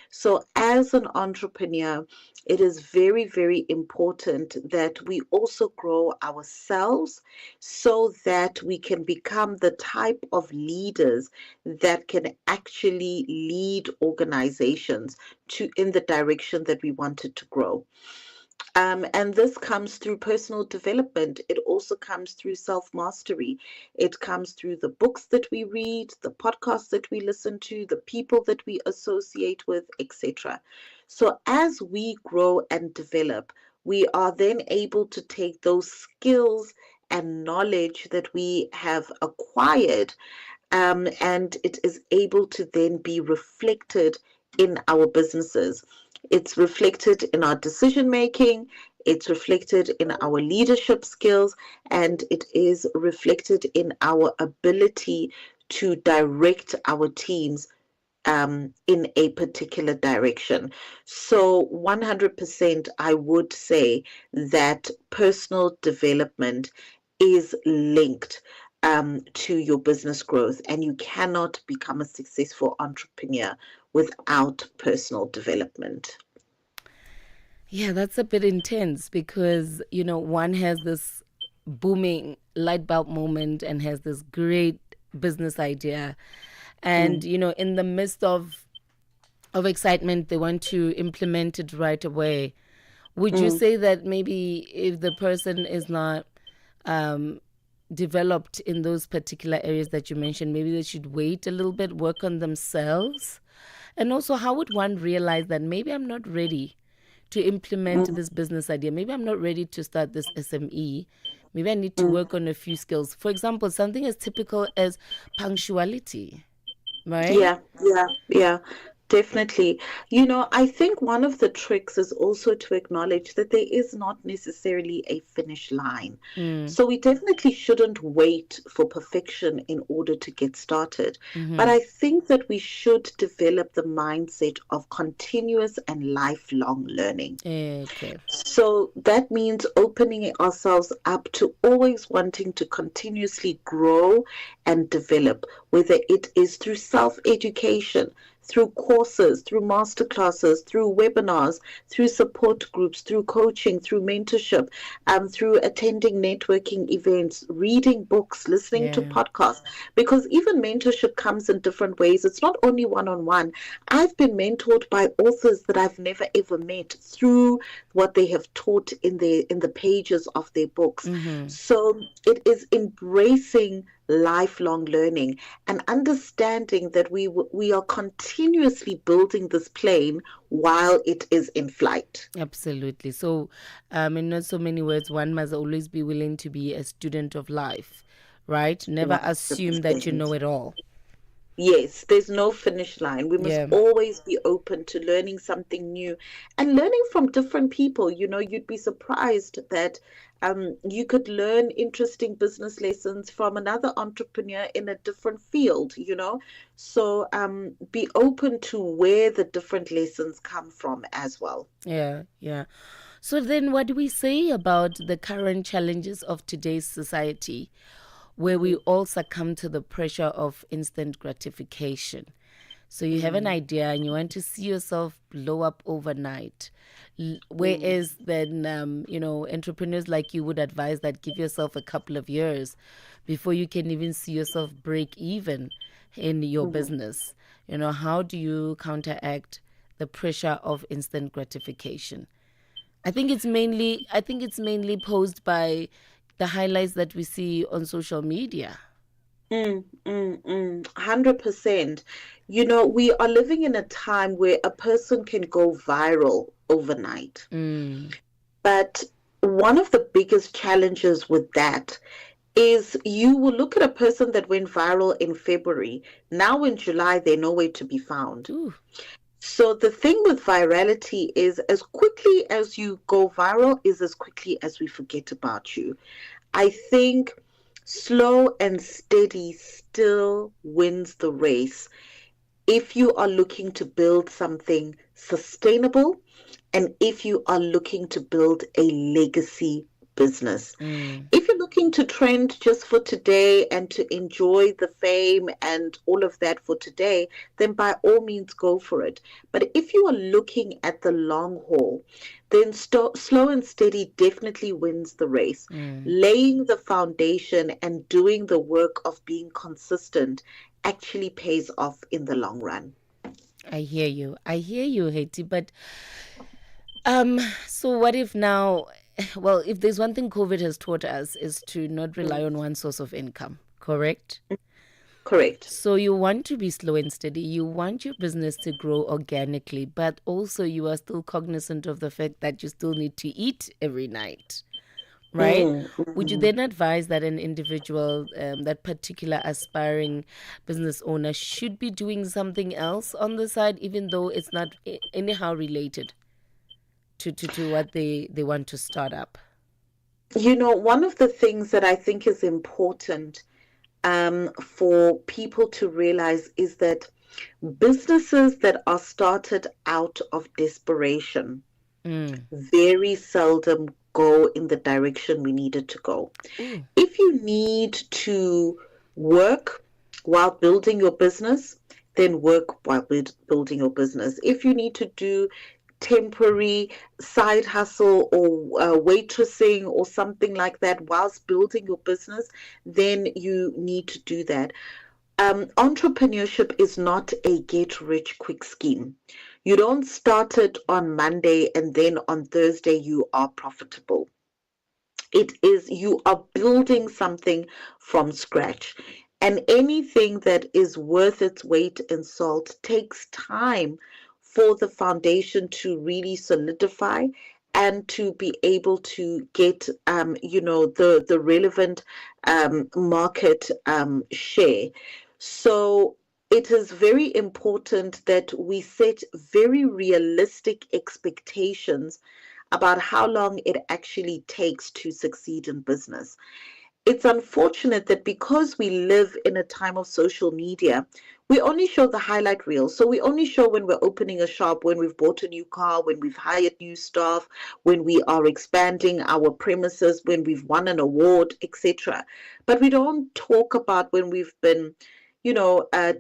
So as an entrepreneur, it is very, very important that we also grow ourselves so that we can become the type of leaders that can actually lead organizations in the direction that we wanted to grow. And this comes through personal development. It also comes through self-mastery. It comes through the books that we read, the podcasts that we listen to, the people that we associate with, etc. So as we grow and develop, we are then able to take those skills and knowledge that we have acquired, and it is able to then be reflected in our businesses. It's reflected in our decision making, it's reflected in our leadership skills, and it is reflected in our ability to direct our teams in a particular direction. So 100% I would say that personal development is linked to your business growth, and you cannot become a successful entrepreneur without personal development. Yeah, that's a bit intense because, one has this booming light bulb moment and has this great business idea. And, in the midst of excitement, they want to implement it right away. Would you say that maybe if the person is not developed in those particular areas that you mentioned, maybe they should wait a little bit, work on themselves? And also, how would one realize that maybe I'm not ready to implement this business idea? Maybe I'm not ready to start this SME. Maybe I need to work on a few skills. For example, something as typical as punctuality, right? Yeah. Definitely. I think one of the tricks is also to acknowledge that there is not necessarily a finish line. So we definitely shouldn't wait for perfection in order to get started. But I think that we should develop the mindset of continuous and lifelong learning. Okay. So that means opening ourselves up to always wanting to continuously grow and develop, whether it is through self-education, through courses, through masterclasses, through webinars, through support groups, through coaching, through mentorship, through attending networking events, reading books, listening to podcasts. Because even mentorship comes in different ways. It's not only one-on-one. I've been mentored by authors that I've never ever met through what they have taught in the pages of their books. So it is embracing lifelong learning and understanding that we are continuously building this plane while it is in flight. Absolutely. So in not so many words, one must always be willing to be a student of life, right? Never assume that you know it all. Yes, there's no finish line. We must always be open to learning something new and learning from different people. You'd be surprised that you could learn interesting business lessons from another entrepreneur in a different field, So be open to where the different lessons come from as well. Yeah. So then what do we say about the current challenges of today's society, where we all succumb to the pressure of instant gratification? So you have an idea and you want to see yourself blow up overnight. Whereas then, entrepreneurs like you would advise that give yourself a couple of years before you can even see yourself break even in your business. How do you counteract the pressure of instant gratification? I think it's mainly posed by the highlights that we see on social media. 100%. We are living in a time where a person can go viral overnight. But one of the biggest challenges with that is you will look at a person that went viral in February. Now in July, they're nowhere to be found. Ooh. So the thing with virality is as quickly as you go viral is as quickly as we forget about you. I think slow and steady still wins the race if you are looking to build something sustainable and if you are looking to build a legacy business. If you're looking to trend just for today and to enjoy the fame and all of that for today, then by all means go for it. But if you are looking at the long haul, then slow and steady definitely wins the race. Laying the foundation and doing the work of being consistent actually pays off in the long run. I hear you, Haiti. But so what if now, well, if there's one thing COVID has taught us is to not rely on one source of income, correct? Correct. So you want to be slow and steady. You want your business to grow organically, but also you are still cognizant of the fact that you still need to eat every night, right? Would you then advise that an individual, that particular aspiring business owner, should be doing something else on the side, even though it's not anyhow related to what they want to start up? You know, one of the things that I think is important for people to realize is that businesses that are started out of desperation very seldom go in the direction we needed to go. If you need to work while building your business, then work while building your business. If you need to do temporary side hustle or waitressing or something like that whilst building your business, then you need to do that. Entrepreneurship is not a get rich quick scheme. You don't start it on Monday and then on Thursday you are profitable. It is you are building something from scratch. And anything that is worth its weight in salt takes time for the foundation to really solidify and to be able to get, the relevant market share. So it is very important that we set very realistic expectations about how long it actually takes to succeed in business. It's unfortunate that because we live in a time of social media, we only show the highlight reel. So we only show when we're opening a shop, when we've bought a new car, when we've hired new staff, when we are expanding our premises, when we've won an award, etc. But we don't talk about when we've been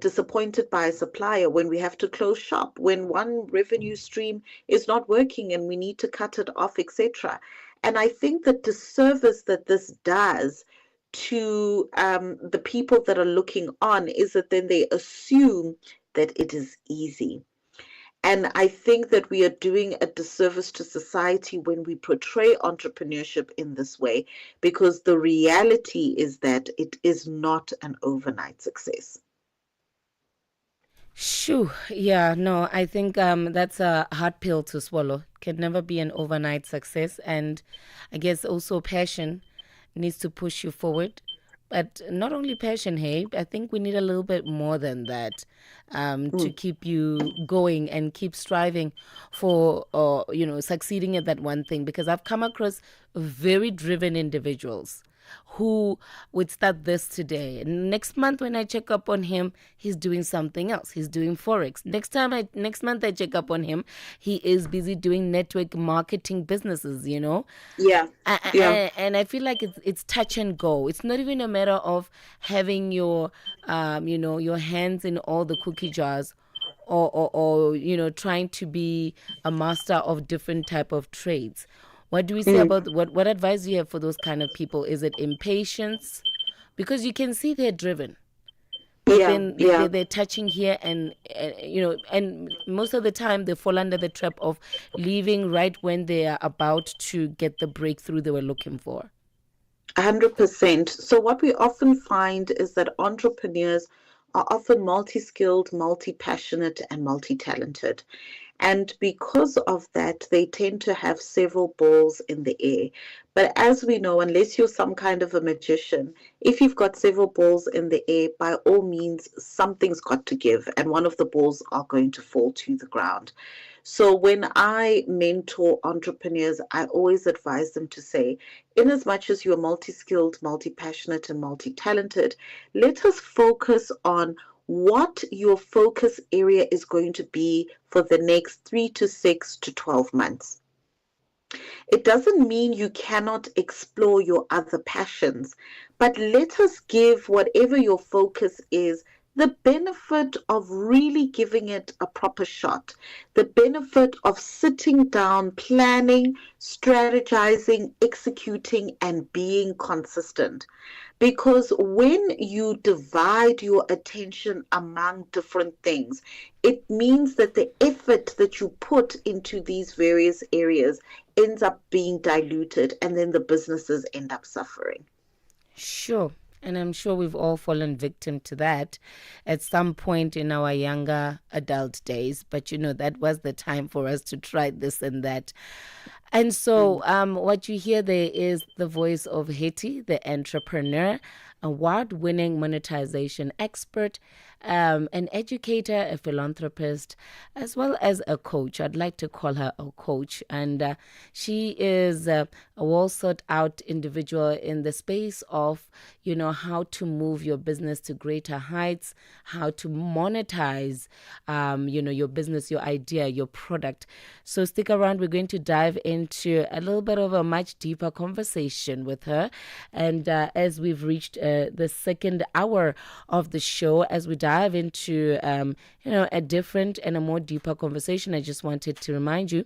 disappointed by a supplier, when we have to close shop, when one revenue stream is not working and we need to cut it off, etc. And I think the disservice that this does to the people that are looking on is that then they assume that it is easy. And I think that we are doing a disservice to society when we portray entrepreneurship in this way, because the reality is that it is not an overnight success. Shoo. Yeah, no, I think that's a hard pill to swallow. Can never be an overnight success. And I guess also passion needs to push you forward. But not only passion, hey, I think we need a little bit more than that to keep you going and keep striving for, succeeding at that one thing. Because I've come across very driven individuals who would start this today. Next month when I check up on him, he's doing something else. He's doing Forex. Next month I check up on him, he is busy doing network marketing businesses, Yeah. And I feel like it's touch and go. It's not even a matter of having your your hands in all the cookie jars or trying to be a master of different type of trades. What do we say about what advice do you have for those kind of people? Is it impatience? Because you can see they're driven. But then they're touching here and most of the time they fall under the trap of leaving right when they are about to get the breakthrough they were looking for. 100%. So what we often find is that entrepreneurs are often multi-skilled, multi-passionate, and multi-talented. And because of that, they tend to have several balls in the air. But as we know, unless you're some kind of a magician, if you've got several balls in the air, by all means, something's got to give, and one of the balls are going to fall to the ground. So when I mentor entrepreneurs, I always advise them to say, in as much as you're multi-skilled, multi-passionate, and multi-talented, let us focus on what your focus area is going to be for the next 3 to 6 to 12 months. It doesn't mean you cannot explore your other passions, but let us give whatever your focus is the benefit of really giving it a proper shot, the benefit of sitting down, planning, strategizing, executing, and being consistent. Because when you divide your attention among different things, it means that the effort that you put into these various areas ends up being diluted, and then the businesses end up suffering. Sure. And I'm sure we've all fallen victim to that at some point in our younger adult days. But, that was the time for us to try this and that. And so what you hear there is the voice of Hetty, the entrepreneur, award-winning monetization expert, an educator, a philanthropist, as well as a coach. I'd like to call her a coach. And she is a well-sought-out individual in the space of, how to move your business to greater heights, how to monetize, your business, your idea, your product. So stick around. We're going to dive into a little bit of a much deeper conversation with her. And as we've reached the second hour of the show, as we dive into, a different and a more deeper conversation, I just wanted to remind you,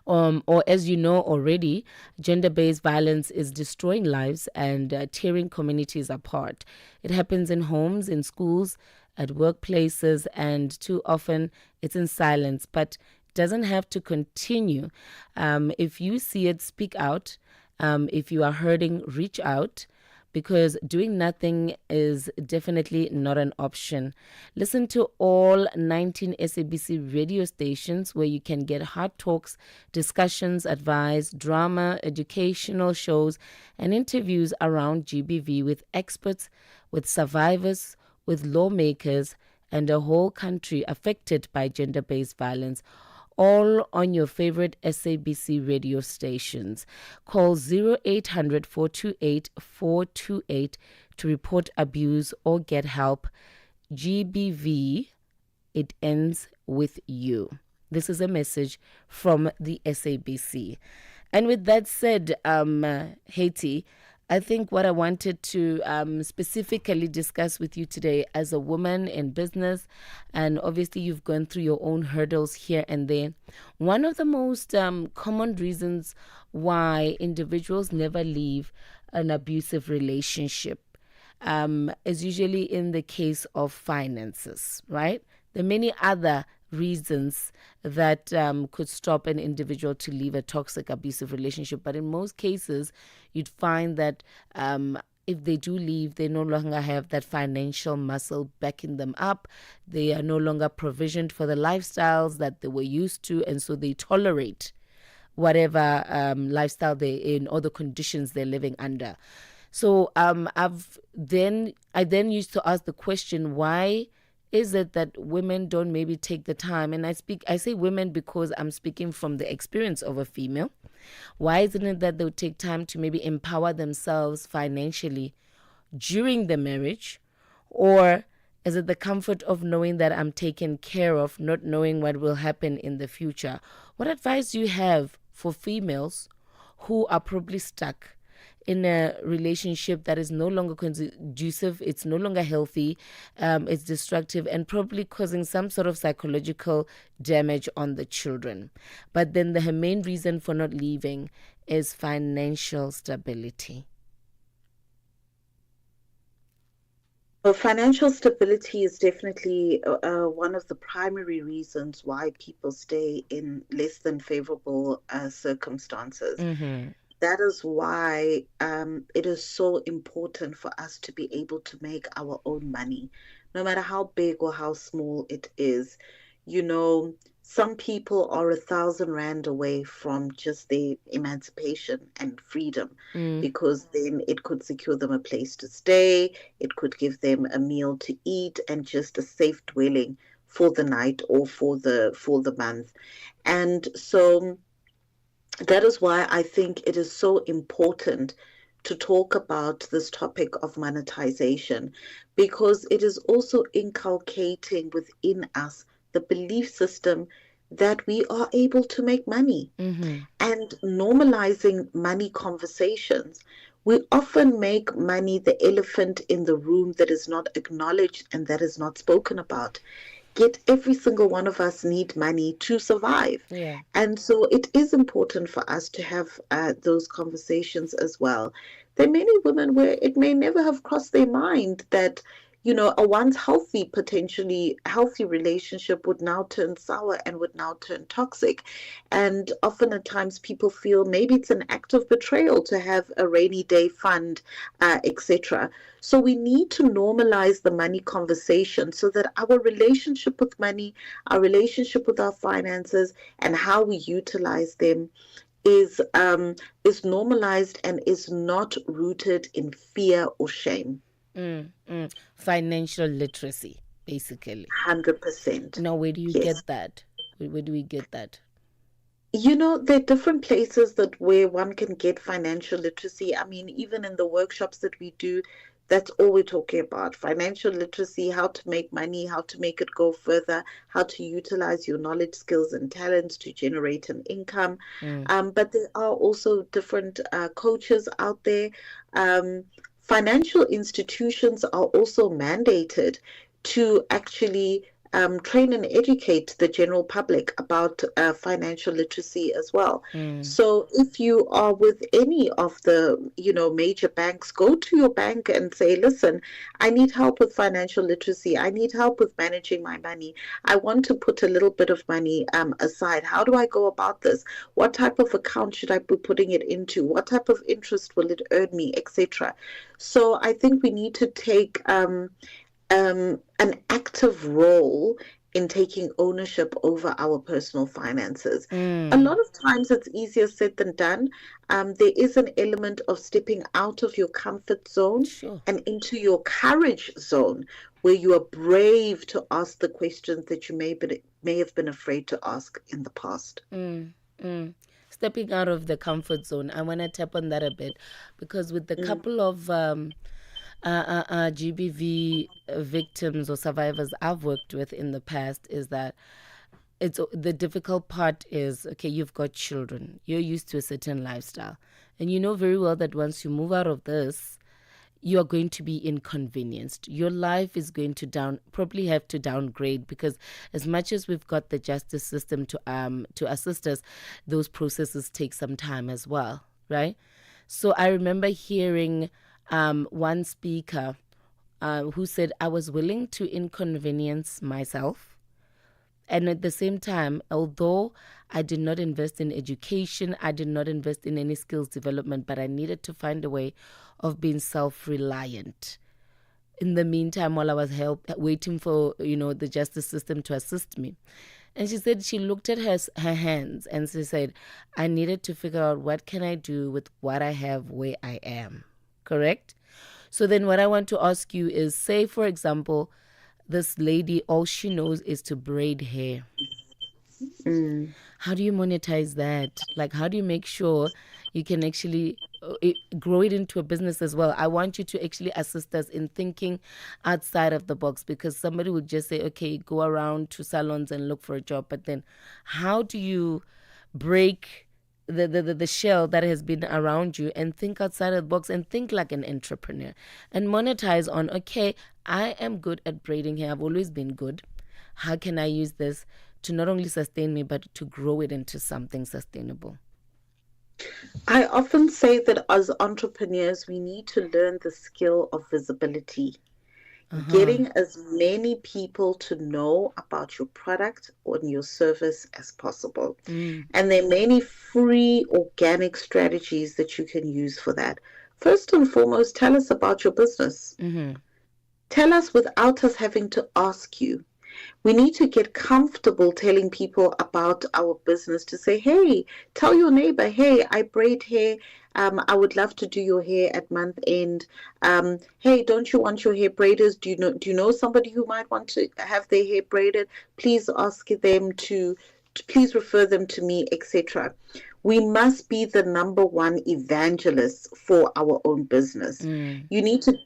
or as you know already, gender-based violence is destroying lives and tearing communities apart. It happens in homes, in schools, at workplaces, and too often it's in silence, but doesn't have to continue. If you see it, speak out. If you are hurting, reach out, because doing nothing is definitely not an option. Listen to all 19 SABC radio stations where you can get hard talks, discussions, advice, drama, educational shows, and interviews around GBV with experts, with survivors, with lawmakers, and a whole country affected by gender-based violence, all on your favorite SABC radio stations. Call 0800 428 428 to report abuse or get help. GBV, it ends with you. This is a message from the SABC. And with that said, Haiti, I think what I wanted to specifically discuss with you today as a woman in business, and obviously you've gone through your own hurdles here and there. One of the most common reasons why individuals never leave an abusive relationship is usually in the case of finances, right? There are many other reasons that could stop an individual to leave a toxic, abusive relationship. But in most cases, you'd find that if they do leave, they no longer have that financial muscle backing them up. They are no longer provisioned for the lifestyles that they were used to, and so they tolerate whatever lifestyle they're in or the conditions they're living under. So I then used to ask the question, why is it that women don't maybe take the time? And I say women because I'm speaking from the experience of a female. Why isn't it that they'll take time to maybe empower themselves financially during the marriage? Or is it the comfort of knowing that I'm taken care of, not knowing what will happen in the future? What advice do you have for females who are probably stuck in a relationship that is no longer conducive, it's no longer healthy, it's destructive, and probably causing some sort of psychological damage on the children? But then the main reason for not leaving is financial stability. Well, financial stability is definitely one of the primary reasons why people stay in less than favorable circumstances. Mm-hmm. That is why it is so important for us to be able to make our own money, no matter how big or how small it is. some people are 1,000 rand away from just their emancipation and freedom, because then it could secure them a place to stay, it could give them a meal to eat, and just a safe dwelling for the night or for the month. And so that is why I think it is so important to talk about this topic of monetization, because it is also inculcating within us the belief system that we are able to make money, and normalizing money conversations. We often make money the elephant in the room that is not acknowledged and that is not spoken about. Yet every single one of us need money to survive. Yeah. And so it is important for us to have those conversations as well. There are many women where it may never have crossed their mind that, you know, a once healthy, potentially healthy relationship would now turn sour and would now turn toxic. And often at times people feel maybe it's an act of betrayal to have a rainy day fund, etc. So we need to normalize the money conversation so that our relationship with money, our relationship with our finances, and how we utilize them is normalized and is not rooted in fear or shame. Financial literacy, basically. 100%. Now, where do you get that? Where do we get that? You know, there are different places where one can get financial literacy. I mean, even in the workshops that we do, that's all we're talking about. Financial literacy, how to make money, how to make it go further, how to utilize your knowledge, skills, and talents to generate an income. But there are also different coaches out there. Financial institutions are also mandated to actually train and educate the general public about financial literacy as well. So if you are with any of the, you know, major banks, go to your bank and say, listen, I need help with financial literacy. I need help with managing my money. I want to put a little bit of money aside. How do I go about this? What type of account should I be putting it into? What type of interest will it earn me, etc.? So I think we need to take an active role in taking ownership over our personal finances. A lot of times it's easier said than done. There is an element of stepping out of your comfort zone and into your courage zone, where you are brave to ask the questions that you may have been afraid to ask in the past. Stepping out of the comfort zone. I want to tap on that a bit, because with the couple of GBV victims or survivors I've worked with in the past, is that it's the difficult part is, okay, you've got children, you're used to a certain lifestyle, and you know very well that once you move out of this, you are going to be inconvenienced. Your life is going to probably have to downgrade, because as much as we've got the justice system to assist us, those processes take some time as well, right? So I remember hearing one speaker who said, I was willing to inconvenience myself. And at the same time, although I did not invest in education, I did not invest in any skills development, but I needed to find a way of being self-reliant. In the meantime, while I was waiting for, you know, the justice system to assist me. And she said she looked at her hands and she said, I needed to figure out what can I do with what I have where I am. Correct? So then what I want to ask you is, say, for example, this lady, all she knows is to braid hair. How do you monetize that? Like, how do you make sure you can actually grow it into a business as well? I want you to actually assist us in thinking outside of the box, because somebody would just say, okay, go around to salons and look for a job. But then how do you break the shell that has been around you and think outside of the box and think like an entrepreneur and monetize on, okay, I am good at braiding hair. I've always been good. How can I use this to not only sustain me, but to grow it into something sustainable? I often say that as entrepreneurs, we need to learn the skill of visibility. Getting as many people to know about your product or your service as possible. And there are many free organic strategies that you can use for that. First and foremost, tell us about your business. Tell us without us having to ask you. We need to get comfortable telling people about our business, to say, hey, tell your neighbor, hey, I braid hair. I would love to do your hair at month end. Hey, don't you want your hair braided? Do you know somebody who might want to have their hair braided? Please ask them to please refer them to me, etc. We must be the number one evangelists for our own business. You need to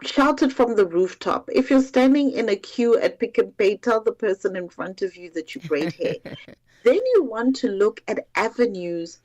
shout it from the rooftop. If you're standing in a queue at Pick and Pay, tell the person in front of you that you braid hair. Then you want to look at avenues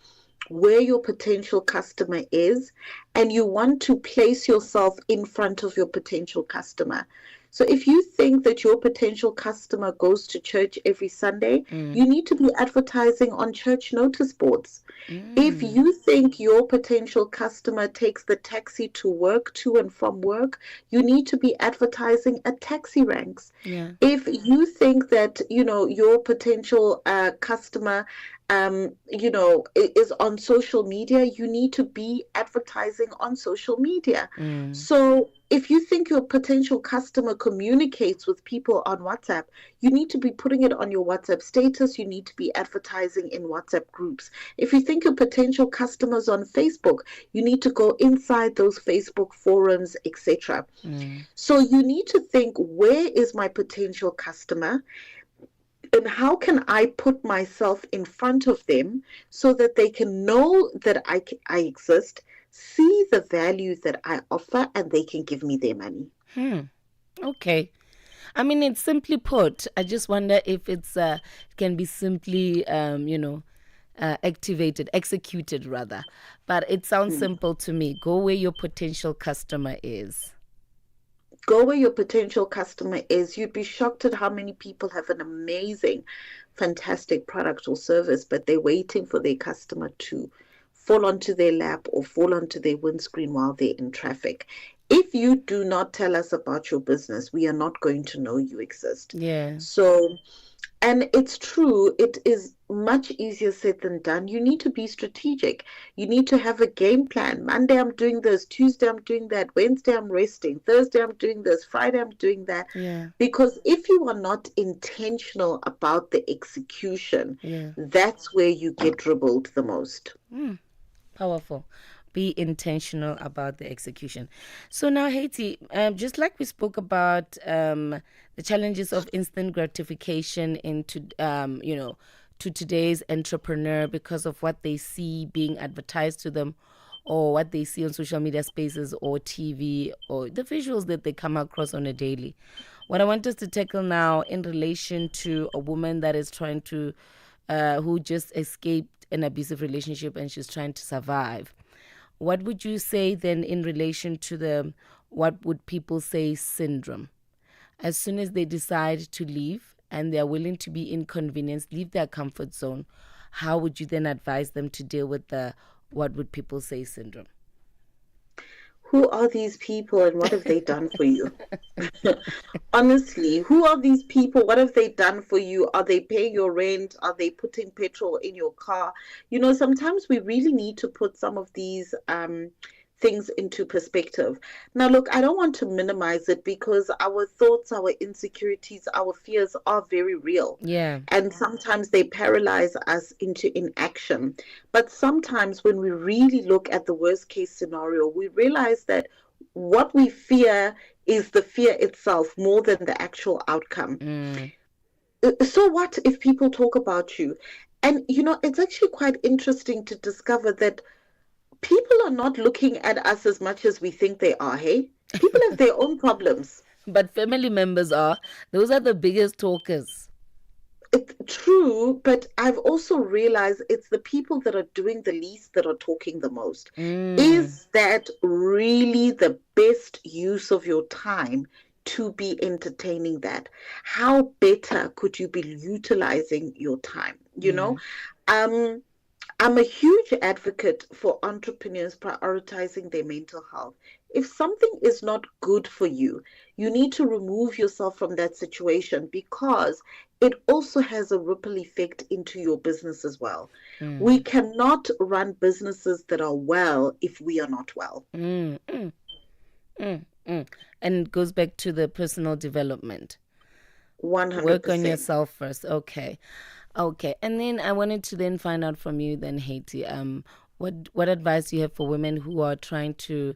where your potential customer is, and you want to place yourself in front of your potential customer. So if you think that your potential customer goes to church every Sunday, you need to be advertising on church notice boards. If you think your potential customer takes the taxi to work, to and from work, you need to be advertising at taxi ranks. If you think that, your potential customer is on social media, you need to be advertising on social media. So if you think your potential customer communicates with people on WhatsApp, you need to be putting it on your WhatsApp status. You need to be advertising in WhatsApp groups. If you think your potential customers on Facebook, you need to go inside those Facebook forums, etc. So you need to think, where is my potential customer? And how can I put myself in front of them so that they can know that I exist, see the value that I offer, and they can give me their money? Okay. I mean, it's simply put. I just wonder if it's can be simply, executed rather. But it sounds simple to me. Go where your potential customer is. Go where your potential customer is. You'd be shocked at how many people have an amazing, fantastic product or service, but they're waiting for their customer to fall onto their lap or fall onto their windscreen while they're in traffic. If you do not tell us about your business, we are not going to know you exist. So, and it's true, it is much easier said than done. You need to be strategic. You need to have a game plan. Monday I'm doing this, Tuesday I'm doing that, Wednesday I'm resting, Thursday I'm doing this, Friday I'm doing that. Because if you are not intentional about the execution, that's where you get dribbled the most. Powerful. Be intentional about the execution. So now, Haiti, just like we spoke about the challenges of instant gratification into, to today's entrepreneur because of what they see being advertised to them or what they see on social media spaces or TV or the visuals that they come across on a daily. What I want us to tackle now in relation to a woman that is trying to, who just escaped an abusive relationship and she's trying to survive. What would you say then in relation to the what would people say syndrome? As soon as they decide to leave and they're willing to be inconvenienced, leave their comfort zone, how would you then advise them to deal with the what would people say syndrome? Who are these people and what have they done for you? Honestly, who are these people? What have they done for you? Are they paying your rent? Are they putting petrol in your car? Sometimes we really need to put some of these things into perspective. Now, look, I don't want to minimize it because our thoughts, our insecurities, our fears are very real. And sometimes they paralyze us into inaction. But sometimes when we really look at the worst case scenario, we realize that what we fear is the fear itself more than the actual outcome. So what if people talk about you? And, it's actually quite interesting to discover that people are not looking at us as much as we think they are, hey? People have their own problems. But family members are. Those are the biggest talkers. It's true, but I've also realized it's the people that are doing the least that are talking the most. Is that really the best use of your time to be entertaining that? How better could you be utilizing your time? I'm a huge advocate for entrepreneurs prioritizing their mental health. If something is not good for you, you need to remove yourself from that situation because it also has a ripple effect into your business as well. We cannot run businesses that are well if we are not well. And it goes back to the personal development. 100%. Work on yourself first. Okay. And then I wanted to then find out from you then, Haiti, what advice do you have for women who are trying to,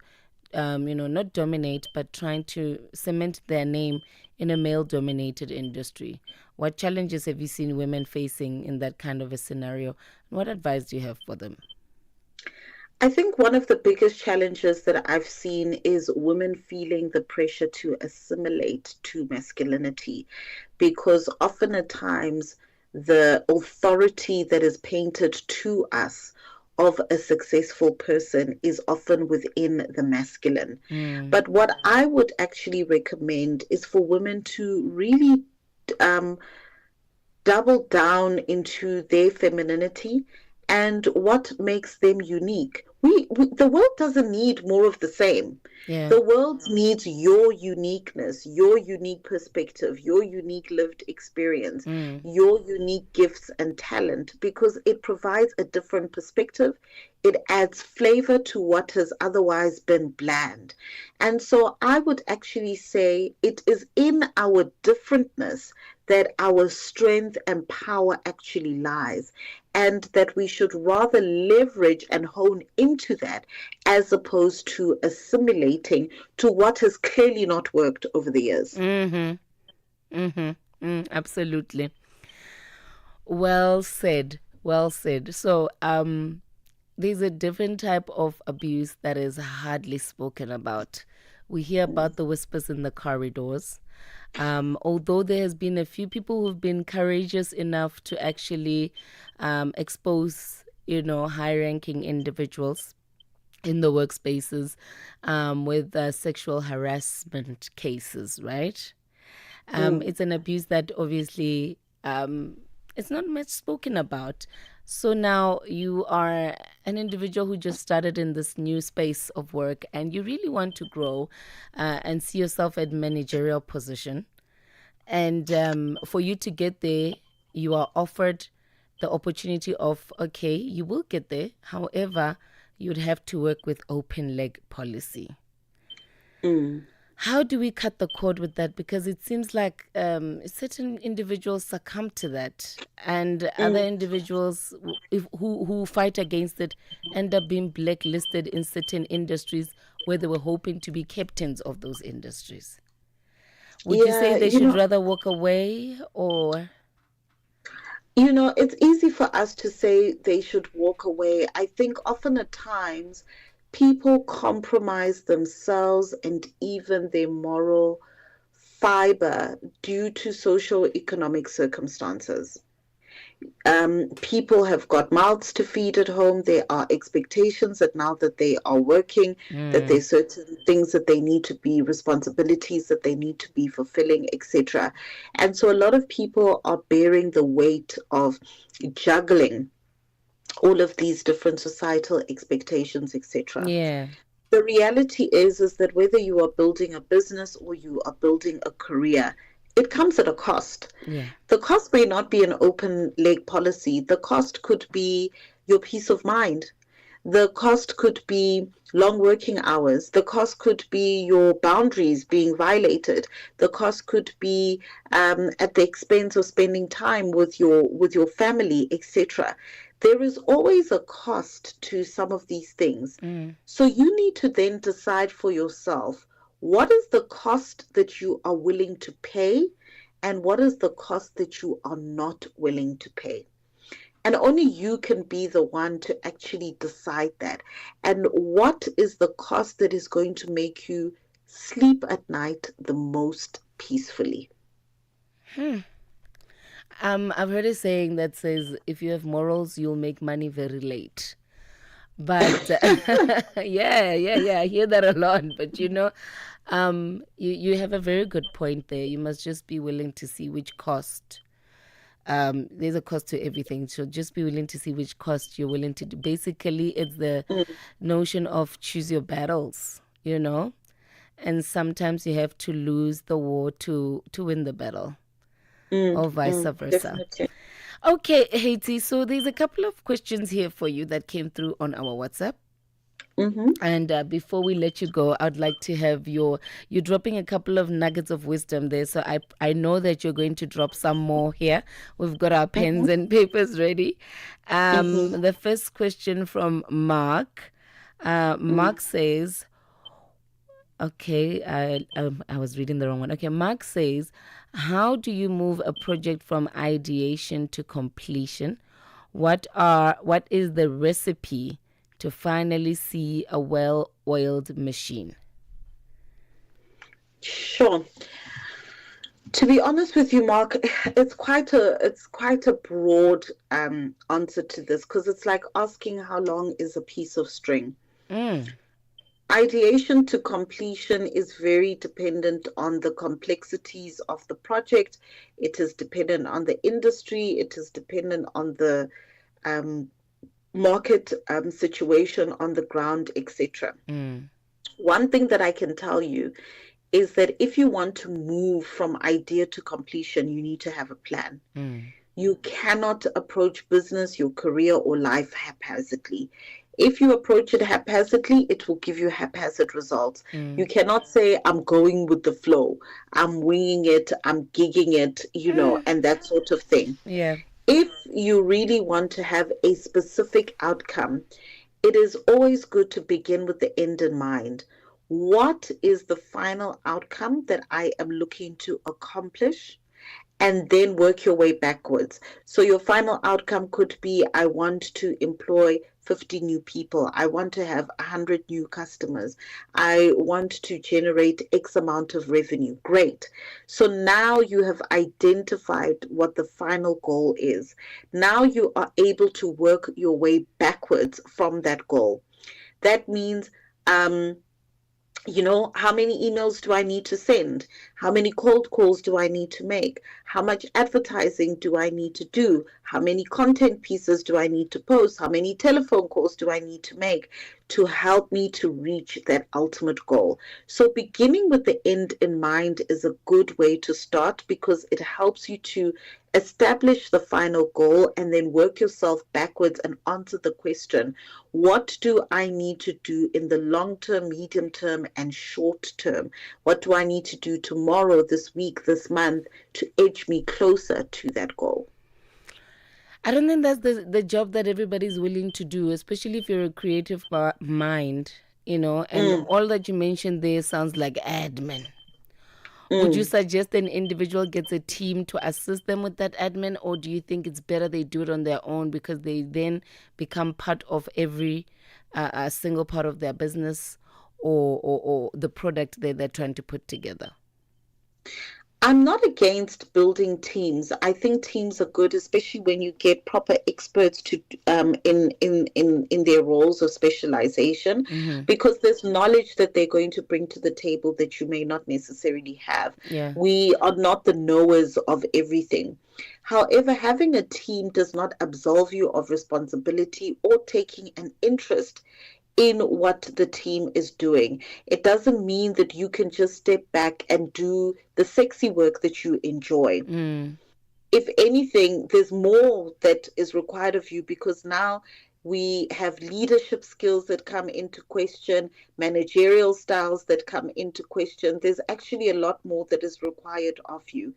not dominate, but trying to cement their name in a male-dominated industry? What challenges have you seen women facing in that kind of a scenario? What advice do you have for them? I think one of the biggest challenges that I've seen is women feeling the pressure to assimilate to masculinity, because often at times the authority that is painted to us of a successful person is often within the masculine. But what I would actually recommend is for women to really double down into their femininity and what makes them unique. The world doesn't need more of the same. Yeah. The world needs your uniqueness, your unique perspective, your unique lived experience, your unique gifts and talent, because it provides a different perspective. It adds flavor to what has otherwise been bland. And so I would actually say it is in our differentness that our strength and power actually lies, and that we should rather leverage and hone into that as opposed to assimilating to what has clearly not worked over the years. Absolutely. Well said. So there's a different type of abuse that is hardly spoken about. We hear about the whispers in the corridors. Although there has been a few people who've been courageous enough to actually expose, high-ranking individuals in the workspaces with sexual harassment cases, right? It's an abuse that obviously it's not much spoken about. So now you are an individual who just started in this new space of work, and you really want to grow and see yourself at managerial position. And for you to get there, you are offered the opportunity of, okay, you will get there. However, you'd have to work with open leg policy. How do we cut the cord with that? Because it seems like certain individuals succumb to that, and other individuals who fight against it end up being blacklisted in certain industries where they were hoping to be captains of those industries. Would you say they should rather walk away, or? It's easy for us to say they should walk away. I think often at times people compromise themselves and even their moral fiber due to socio-economic circumstances. People have got mouths to feed at home. There are expectations that now that they are working, that there's certain things that they need to be, responsibilities that they need to be fulfilling, etc. And so a lot of people are bearing the weight of juggling all of these different societal expectations, etc. Yeah. The reality is that whether you are building a business or you are building a career, it comes at a cost. Yeah. The cost may not be an open leg policy. The cost could be your peace of mind. The cost could be long working hours. The cost could be your boundaries being violated. The cost could be at the expense of spending time with your family, etc. There is always a cost to some of these things. So you need to then decide for yourself, what is the cost that you are willing to pay, and what is the cost that you are not willing to pay? And only you can be the one to actually decide that. And what is the cost that is going to make you sleep at night the most peacefully? I've heard a saying that says, if you have morals, you'll make money very late. But yeah, I hear that a lot. But you have a very good point there. You must just be willing to see which cost. There's a cost to everything. So just be willing to see which cost you're willing to do. Basically, it's the notion of choose your battles, and sometimes you have to lose the war to win the battle, or vice versa. Definitely. Okay, Haiti, so there's a couple of questions here for you that came through on our WhatsApp. And before we let you go, I'd like to have you're dropping a couple of nuggets of wisdom there. So I know that you're going to drop some more here. We've got our pens and papers ready. The first question from Mark. Mark says, okay, I was reading the wrong one. Okay, Mark says, how do you move a project from ideation to completion? What is the recipe to finally see a well-oiled machine? Sure. To be honest with you, Mark, it's quite a broad answer to this, because it's like asking how long is a piece of string. Ideation to completion is very dependent on the complexities of the project. It is dependent on the industry. It is dependent on the market situation on the ground, etc. One thing that I can tell you is that if you want to move from idea to completion, you need to have a plan. You cannot approach business, your career, or life haphazardly. If you approach it haphazardly, it will give you haphazard results. You cannot say, I'm going with the flow, I'm winging it, I'm gigging it, and that sort of thing. Yeah. If you really want to have a specific outcome, it is always good to begin with the end in mind. What is the final outcome that I am looking to accomplish? And then work your way backwards. So your final outcome could be, I want to employ 50 new people. I want to have 100 new customers. I want to generate X amount of revenue. Great. So now you have identified what the final goal is. Now you are able to work your way backwards from that goal. That means, how many emails do I need to send? How many cold calls do I need to make? How much advertising do I need to do? How many content pieces do I need to post? How many telephone calls do I need to make to help me to reach that ultimate goal? So beginning with the end in mind is a good way to start, because it helps you to establish the final goal and then work yourself backwards and answer the question, what do I need to do in the long term, medium term, and short term? What do I need to do tomorrow, this week, this month to edge me closer to that goal? I don't think that's the job that everybody's willing to do, especially if you're a creative mind, and all that you mentioned there sounds like admin. Would you suggest an individual gets a team to assist them with that admin, or do you think it's better they do it on their own, because they then become part of every single part of their business or the product that they're trying to put together? I'm not against building teams. I think teams are good, especially when you get proper experts to in their roles of specialization, because there's knowledge that they're going to bring to the table that you may not necessarily have. Yeah. We are not the knowers of everything. However, having a team does not absolve you of responsibility or taking an interest in what the team is doing. It doesn't mean that you can just step back and do the sexy work that you enjoy. If anything, there's more that is required of you, because now we have leadership skills that come into question, managerial styles that come into question. There's actually a lot more that is required of you.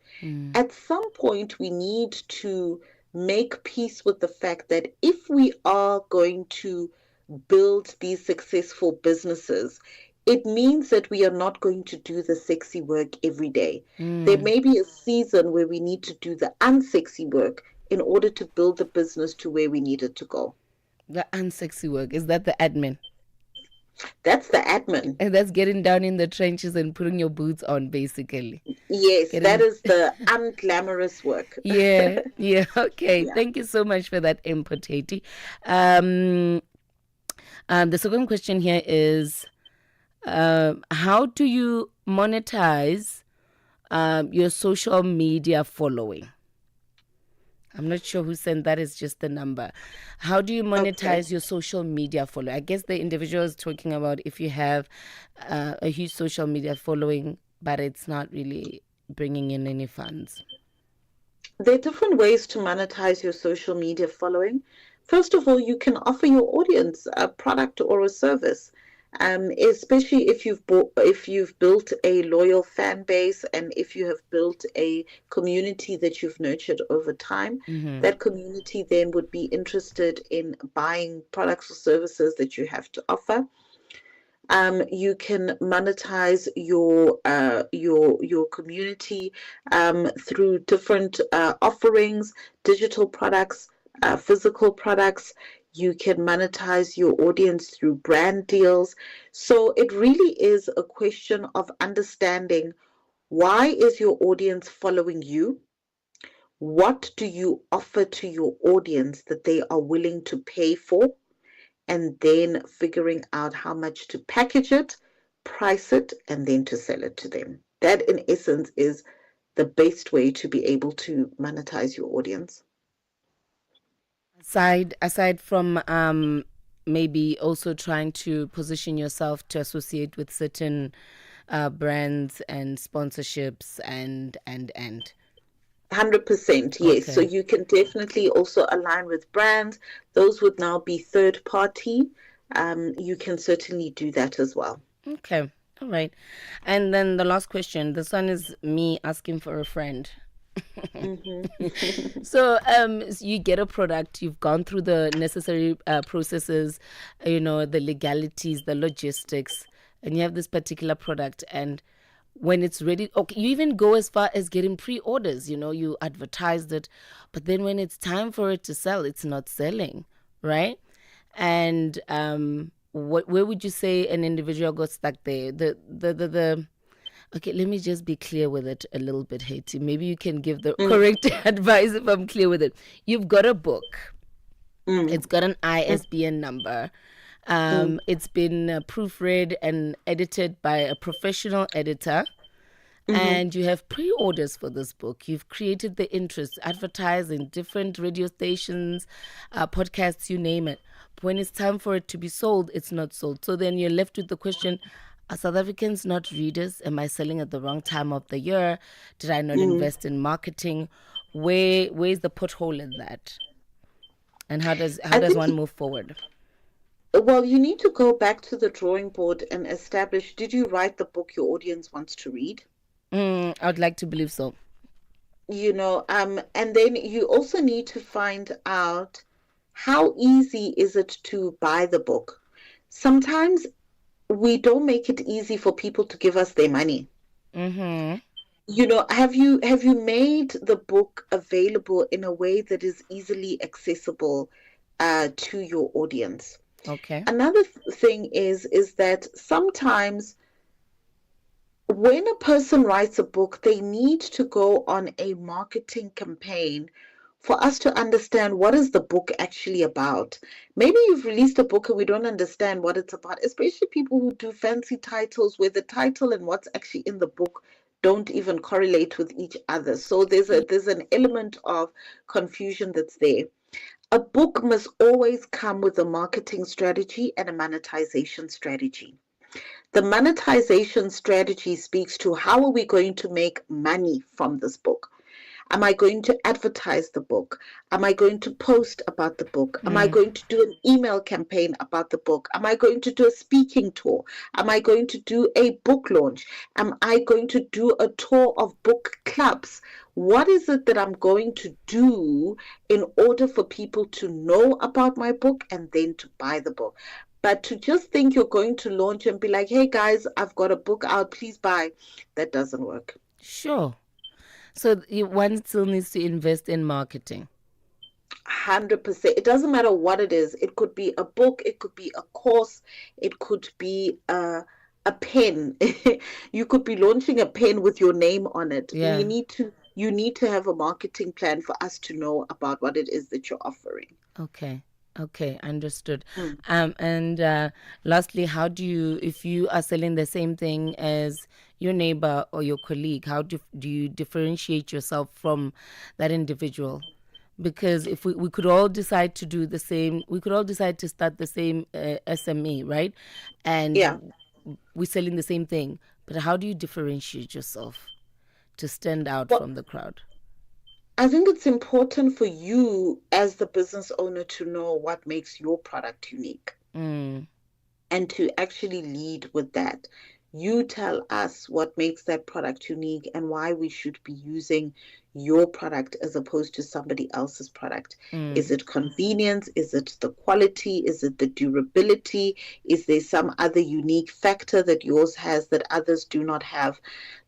At some point, we need to make peace with the fact that if we are going to build these successful businesses, it means that we are not going to do the sexy work every day. There may be a season where we need to do the unsexy work in order to build the business to where we need it to go. The unsexy work, is that the admin? That's the admin. And that's getting down in the trenches and putting your boots on, basically. Yes, that is the unglamorous work. Yeah. Okay. Yeah. Thank you so much for that input, Haiti. The second question here is, how do you monetize your social media following? I'm not sure who sent that. It's just the number. How do you monetize your social media following? I guess the individual is talking about if you have a huge social media following, but it's not really bringing in any funds. There are different ways to monetize your social media following. First of all, you can offer your audience a product or a service. Especially if you've built a loyal fan base and if you have built a community that you've nurtured over time, that community then would be interested in buying products or services that you have to offer. You can monetize your community through different offerings, digital products, physical products. You can monetize your audience through brand deals. So it really is a question of understanding, why is your audience following you? What do you offer to your audience that they are willing to pay for? And then figuring out how much to package it, price it, and then to sell it to them. That, in essence, is the best way to be able to monetize your audience. Aside from maybe also trying to position yourself to associate with certain brands and sponsorships and 100%, yes. So you can definitely also align with brands. Those would now be third party. You can certainly do that as well. Okay, all right. And then the last question, this one is me asking for a friend. So you get a product, you've gone through the necessary processes, the legalities, the logistics, and you have this particular product, and when it's ready, okay, you even go as far as getting pre-orders, you advertised it, but then when it's time for it to sell, it's not selling, right? And where would you say an individual got stuck there? Okay, let me just be clear with it a little bit, Haiti. Maybe you can give the correct advice if I'm clear with it. You've got a book. It's got an ISBN number. It's been proofread and edited by a professional editor. And you have pre-orders for this book. You've created the interest, advertised in different radio stations, podcasts, you name it. But when it's time for it to be sold, it's not sold. So then you're left with the question, are South Africans not readers? Am I selling at the wrong time of the year? Did I not invest in marketing? Where's the pothole in that? And how does one move forward? Well, you need to go back to the drawing board and establish, did you write the book your audience wants to read? I would like to believe so. And then you also need to find out, how easy is it to buy the book? Sometimes we don't make it easy for people to give us their money. Have you made the book available in a way that is easily accessible to your audience? Okay. Another thing is that sometimes when a person writes a book, they need to go on a marketing campaign for us to understand, what is the book actually about. Maybe you've released a book and we don't understand what it's about, especially people who do fancy titles where the title and what's actually in the book don't even correlate with each other. So there's an element of confusion that's there. A book must always come with a marketing strategy and a monetization strategy. The monetization strategy speaks to, how are we going to make money from this book? Am I going to advertise the book? Am I going to post about the book? Am I going to do an email campaign about the book? Am I going to do a speaking tour? Am I going to do a book launch? Am I going to do a tour of book clubs? What is it that I'm going to do in order for people to know about my book and then to buy the book? But to just think you're going to launch and be like, hey guys, I've got a book out, please buy, that doesn't work. Sure. So one still needs to invest in marketing. 100%. It doesn't matter what it is. It could be a book, it could be a course, it could be a pen. You could be launching a pen with your name on it. Yeah. You need to have a marketing plan for us to know about what it is that you're offering. Okay, understood. And lastly, how do you, if you are selling the same thing as your neighbor or your colleague, how do you differentiate yourself from that individual? Because if we could all decide to do the same, we could all decide to start the same SME, right? And we're selling the same thing. But how do you differentiate yourself to stand out from the crowd? I think it's important for you as the business owner to know what makes your product unique and to actually lead with that. You tell us what makes that product unique and why we should be using your product as opposed to somebody else's product. Is it convenience? Is it the quality? Is it the durability? Is there some other unique factor that yours has that others do not have?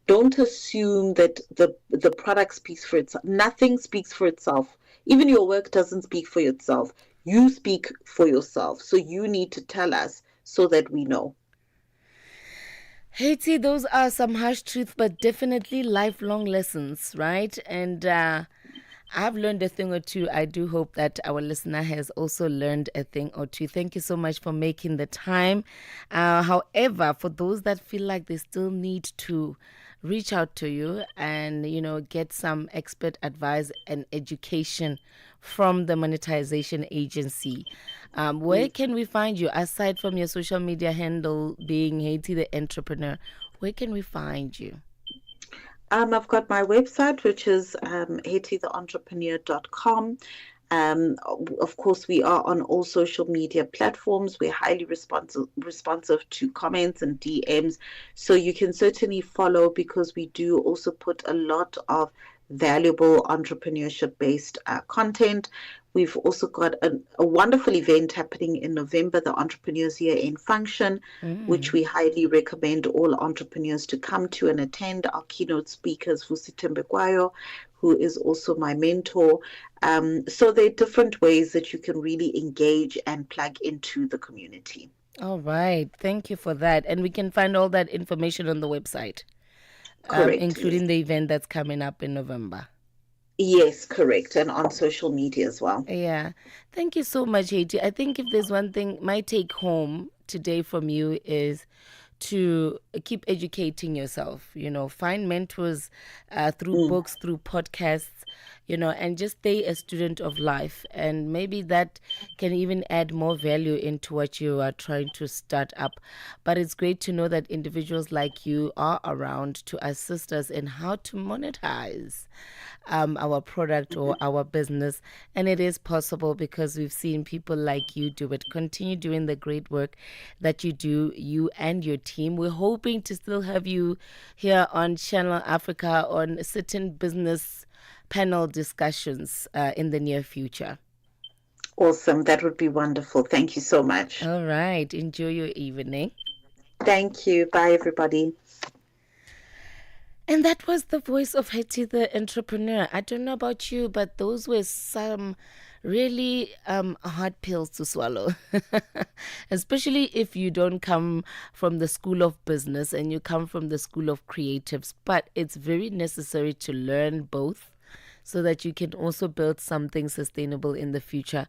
Don't assume that the product speaks for itself. Nothing speaks for itself. Even your work doesn't speak for itself. You speak for yourself. So you need to tell us so that we know. Haiti, those are some harsh truths, but definitely lifelong lessons, right? And I've learned a thing or two. I do hope that our listener has also learned a thing or two. Thank you so much for making the time. However, for those that feel like they still need to reach out to you and, get some expert advice and education from the monetization agency, where can we find you aside from your social media handle being Haiti the Entrepreneur? Where can we find you? I've got my website, which is HaitiTheEntrepreneur.com. Of course, we are on all social media platforms. We're highly responsive to comments and DMs. So you can certainly follow, because we do also put a lot of valuable entrepreneurship-based content. We've also got a wonderful event happening in November, the Entrepreneurs Year-End Function, which we highly recommend all entrepreneurs to come to and attend. Our keynote speaker is Vusita Mbekwayo, who is also my mentor. So there are different ways that you can really engage and plug into the community. All right. Thank you for that. And we can find all that information on the website. Correct. Including the event that's coming up in November. Yes, correct. And on social media as well. Yeah. Thank you so much, Haiti. I think if there's one thing, my take home today from you is to keep educating yourself, find mentors through books, through podcasts, and just stay a student of life. And maybe that can even add more value into what you are trying to start up. But it's great to know that individuals like you are around to assist us in how to monetize our product or our business. And it is possible because we've seen people like you do it. Continue doing the great work that you do, you and your team. We're hoping to still have you here on Channel Africa on certain business panel discussions in the near future. Awesome. That would be wonderful. Thank you so much. All right. Enjoy your evening. Thank you. Bye, everybody. And that was the voice of Haiti the Entrepreneur. I don't know about you, but those were some really hard pills to swallow, especially if you don't come from the school of business and you come from the school of creatives. But it's very necessary to learn both, so that you can also build something sustainable in the future.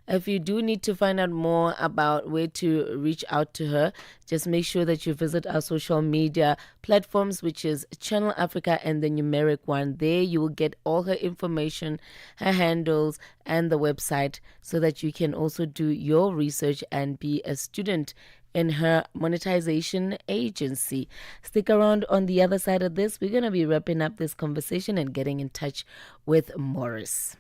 If you do need to find out more about where to reach out to her, just make sure that you visit our social media platforms, which is Channel Africa and the numeric 1. There you will get all her information, her handles, and the website, so that you can also do your research and be a student in her monetization agency. Stick around. On the other side of this, we're going to be wrapping up this conversation and getting in touch with Morris.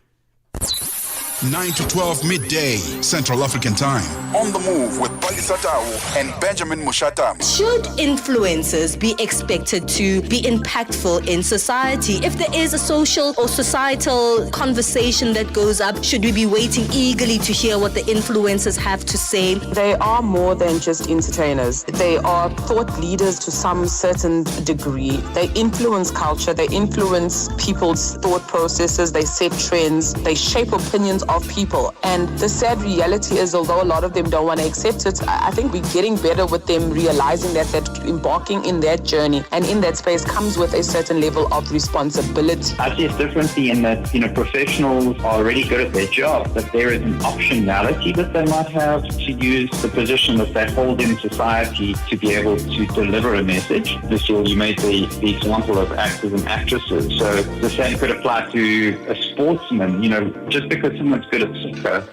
9 to 12 midday Central African Time. On the Move with Balisa Tau and Benjamin Mushatami. Should influencers be expected to be impactful in society? If there is a social or societal conversation that goes up, should we be waiting eagerly to hear what the influencers have to say? They are more than just entertainers. They are thought leaders to some certain degree. They influence culture. They influence people's thought processes. They set trends. They shape opinions of people. And the sad reality is, although a lot of them don't want to accept it, I think we're getting better with them realizing that embarking in that journey and in that space comes with a certain level of responsibility. I see it differently in that, professionals are really good at their job, but there is an optionality that they might have to use the position that they hold in society to be able to deliver a message. This year you made the example of actors and actresses. So the same could apply to a sportsman. Just because someone's good at soccer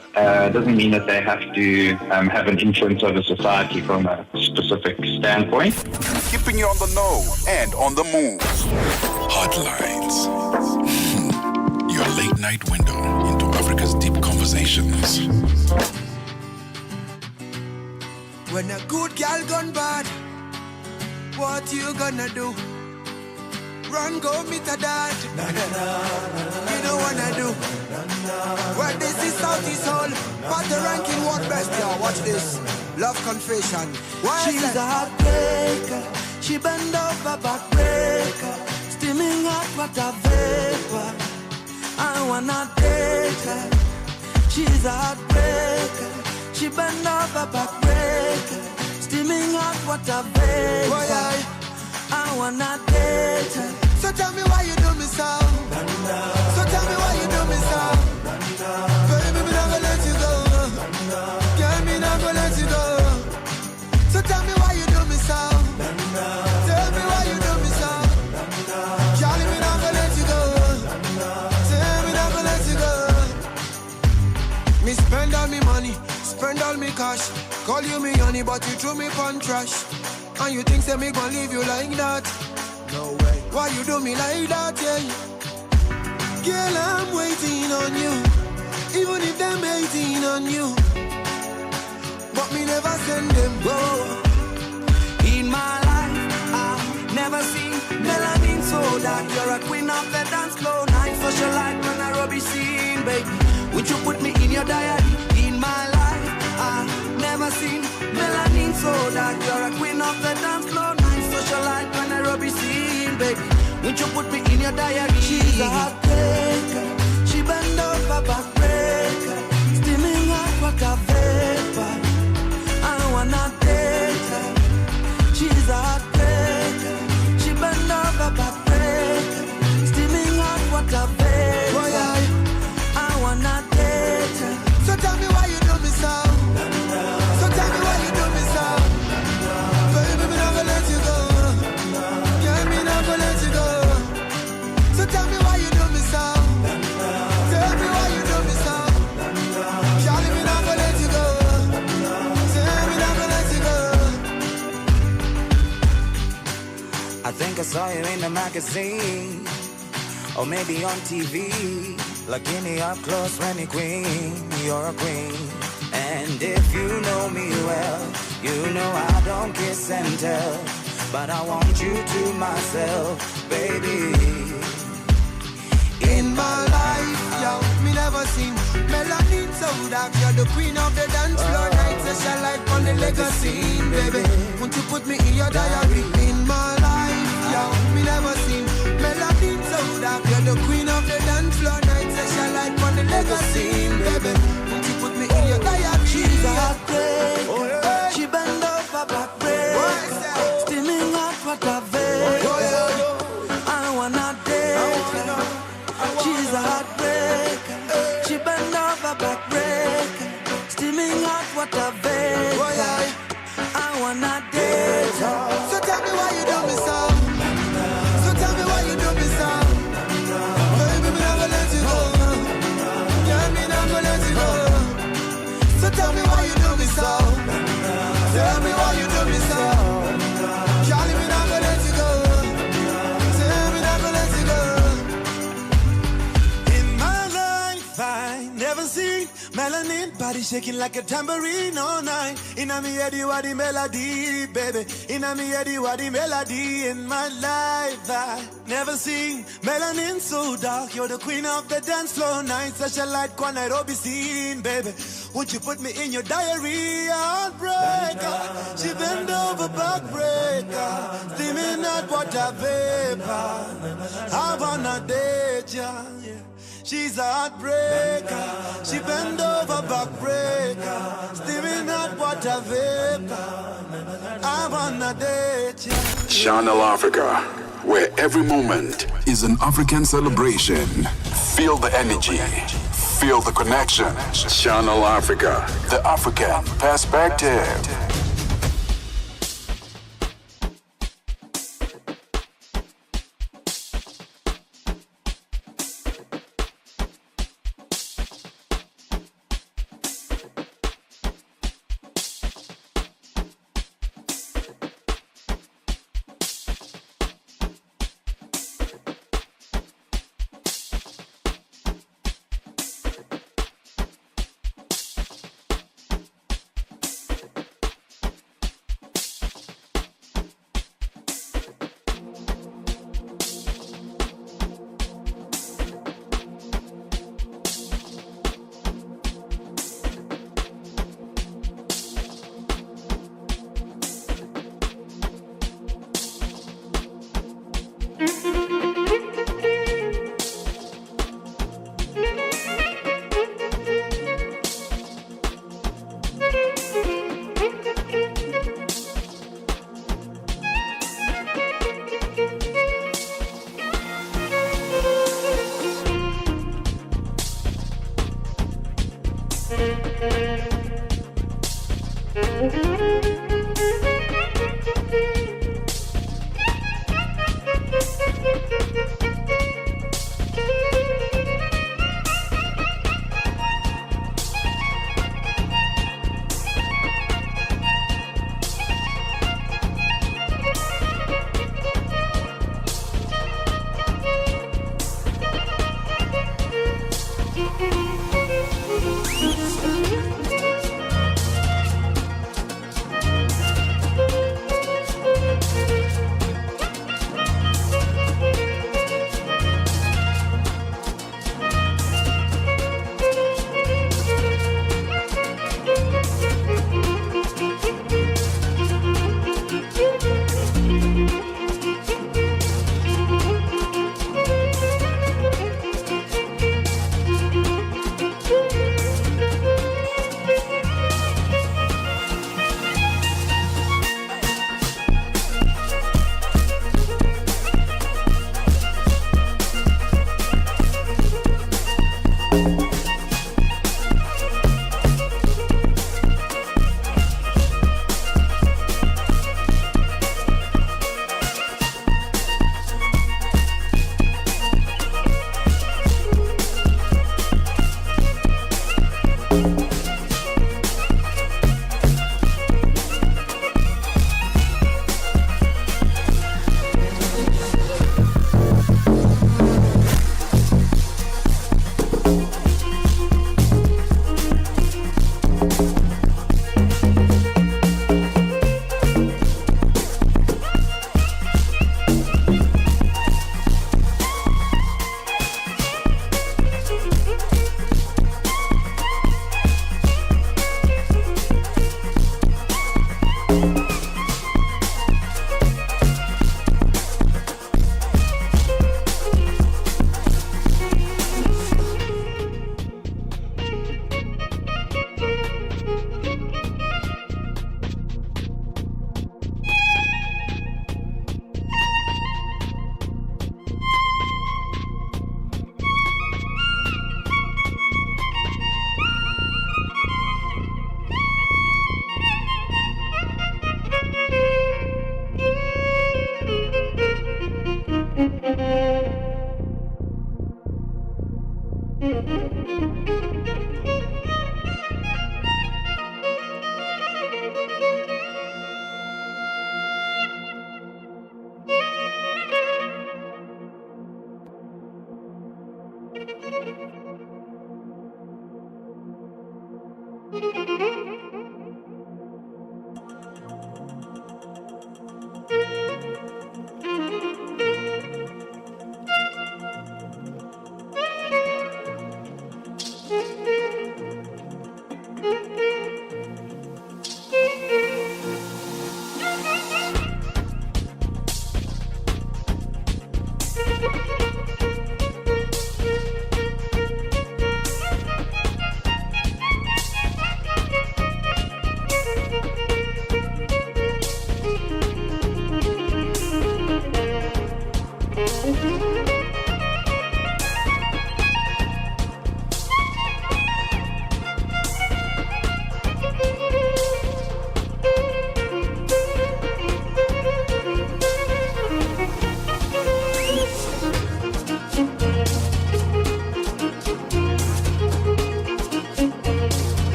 doesn't mean that they have to have an influence over society from a specific standpoint. Keeping you on the know and on the move. Heartlines. You're night window into Africa's deep conversations. When a good girl gone bad, what you gonna do? Run, go meet a dad. You don't wanna do. Well, this is Southeast Hall, but the ranking what best, yeah. Watch this. Love confession. Why she's a heartbreaker. She bend over backbreaker. Steaming hot water vapor. I wanna date her. She's a heartbreaker. She bend over backbreaker. Steaming hot water vapor. I wanna date her. So tell me why you do me so. So tell me why you do me so. Baby, me not gonna let you go. Girl, me not gonna let you go. So tell me why you do me so. Tell me why you do me so. Charlie, me not gonna let you go. Tell me not gonna let you go. Me spend all me money, spend all me cash. Call you me honey, but you threw me pon trash. And you think say me gon' leave you like that? No way. Why you do me like that, yeah? Girl, I'm waiting on you. Even if them hating on you. But me never send them go. In my life, I've never seen melanin so dark. You're a queen of the dance floor. Night socialite on a rubby scene, baby. Would you put me in your diary? In my life, I've never seen melanin so dark. You're a queen of the dance floor. Night socialite on a rubby scene, baby. Would you put me in your diary? She's a heartbreaker. She bend over backbreaker. Steaming hot water vapor. I wanna date her. She's a heartbreaker. She bend over backbreaker. Steaming hot water vapor. I wanna date her. So tell me why you do me so. So tell me why you do me so. Baby, me not gonna let you go. Girl, me not gonna let you go. So tell me why you do me so. Tell me why you do me so. Charlie, me not gonna let you go. Tell me not gonna let you go. I think I saw you in the magazine, or maybe on TV. Looking me up close when you're queen, you're a queen. And if you know me well, you know I don't kiss and tell. But I want you to myself, baby. In my life, yo, me never seen melanin so dark. You're the queen of the dance floor. Night session like on the legacy, baby. Won't you put me in your diary? In my life, yo, me never seen melanin so dark. You're the queen of the dance floor. Night session like on the legacy, baby. Won't you put me in your diary? She's a heartbreaker. She bend over backbreaker. Steaming hot water vapor. I wanna date her. She's a heartbreaker. She bend over backbreaker. Steaming hot water vapor. I wanna date her. So tell me why you do me so. So tell me why you do me so. Baby, me not gonna let you go. Yeah, me not gonna let you go. So tell me why you do me so. Tell me why you do me so. Charlie, me not gonna let you go. Tell me not gonna let you go. In my life, I never seen melanin body shaking like a tambourine all night. Inna me head you are the melody, baby. Inna me head you are the melody. In my life, I never seen melanin so dark. You're the queen of the dance floor. Night such a light, one Nairobi scene, baby. Won't you put me in your diary? Heartbreaker. She bend over backbreaker. Steaming hot water vapor. I wanna date ya. She's a heartbreaker. She bend over backbreaker. Steaming hot water vapor. I wanna date ya. Channel Africa, where every moment is an African celebration. Feel the energy. Feel the connection. Channel Africa, the African perspective.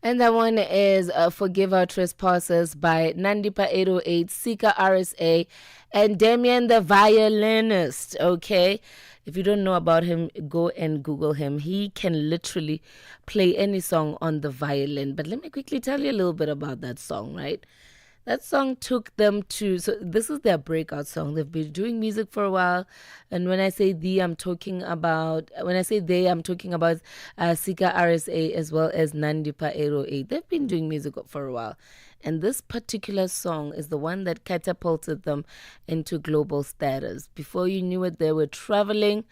And that one is Forgive Our Trespasses by Nandipa 808, Sika RSA, and Damien the Violinist. Okay. If you don't know about him, go and Google him. He can literally play any song on the violin. But let me quickly tell you a little bit about that song, right? That song took them to, so this is their breakout song. They've been doing music for a while. And when I say they, I'm talking about Sika RSA as well as Nandipa 808. They've been doing music for a while. And this particular song is the one that catapulted them into global status. Before you knew it, they were traveling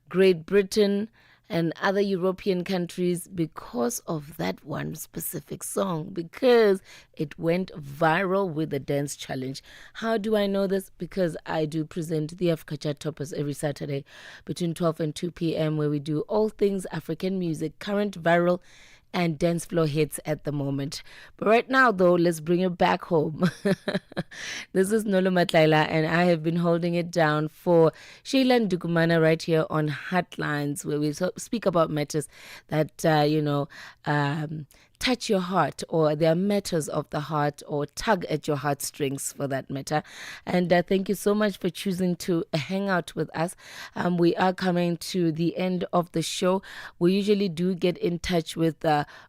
Great Britain and other European countries because of that one specific song, because it went viral with the dance challenge. How do I know this? Because I do present the Africa Chart Toppers every Saturday between 12 and 2 p.m. where we do all things African music, current, viral, and dance floor hits at the moment. But right now, though, let's bring it back home. This is Nolo Matlaila, and I have been holding it down for Sheila Ndukumana right here on Heartlines, where we speak about matters that, touch your heart, or they are matters of the heart, or tug at your heartstrings for that matter. And thank you so much for choosing to hang out with us. We are coming to the end of the show. We usually do get in touch with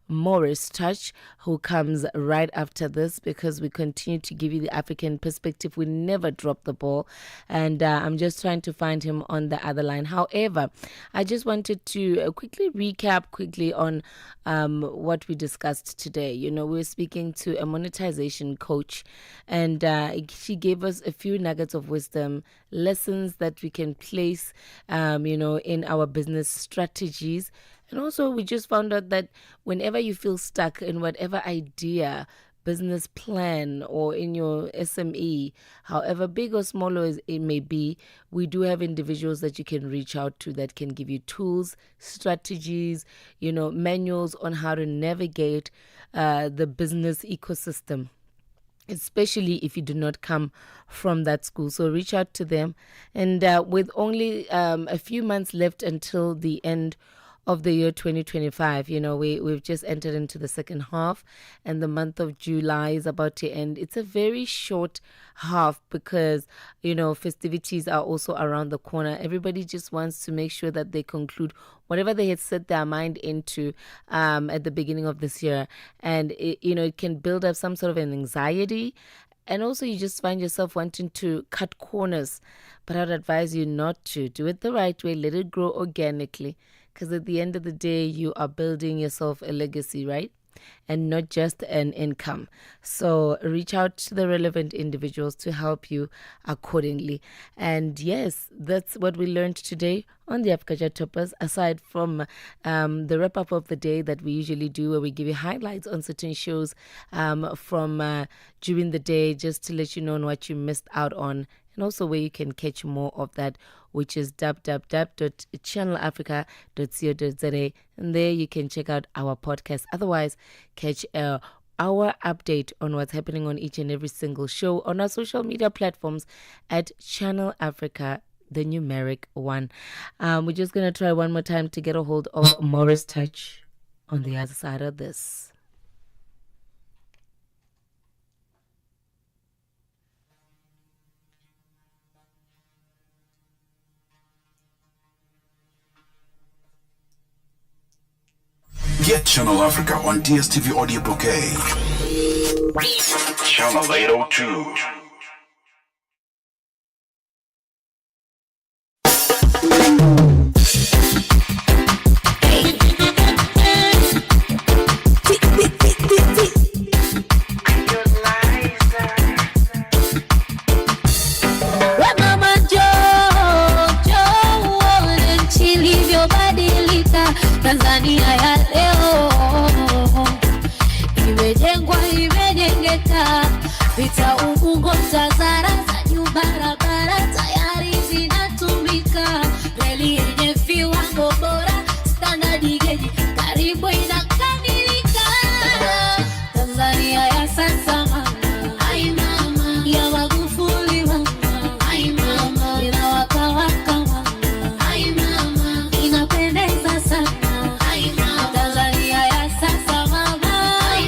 Morris Touch, who comes right after this, because we continue to give you the African perspective. We never drop the ball. And I'm just trying to find him on the other line. However, I just wanted to quickly recap on what we discussed today. You know, we were speaking to a monetization coach, and she gave us a few nuggets of wisdom, lessons that we can place, in our business strategies. And also, we just found out that whenever you feel stuck in whatever idea, business plan, or in your SME, however big or small as it may be, we do have individuals that you can reach out to that can give you tools, strategies, manuals on how to navigate the business ecosystem, especially if you do not come from that school. So reach out to them. And with only a few months left until the end of the year 2025, we've just entered into the second half, and the month of July is about to end. It's a very short half because, festivities are also around the corner. Everybody just wants to make sure that they conclude whatever they had set their mind into at the beginning of this year. And, it can build up some sort of an anxiety. And also you just find yourself wanting to cut corners. But I'd advise you not to. Do it the right way. Let it grow organically. Because at the end of the day, you are building yourself a legacy, right? And not just an income. So reach out to the relevant individuals to help you accordingly. And yes, that's what we learned today on the Africa Chart Toppers, aside from the wrap-up of the day that we usually do, where we give you highlights on certain shows from during the day, just to let you know on what you missed out on, and also where you can catch more of that, which is www.channelafrica.co.za. And there you can check out our podcast. Otherwise, catch our update on what's happening on each and every single show on our social media platforms at Channel Africa, the numeric 1. We're just going to try one more time to get a hold of Morris Touch on the other side of this. Get Channel Africa on DSTV Audio Bouquet. Channel 802. Tanzania ya leo imejengwa, imejengeka, vita Ubungo, Tazara za juu, barabara tayari zinatumika, reli yenye viwango bora, standard gauge karibu inakamilika. Tanzania ya sasa mama, ai mama, ya Magufuli mama, ai mama, inawakawaka mama, ai mama, inapendeza sana. Tanzania ya sasa mama, ai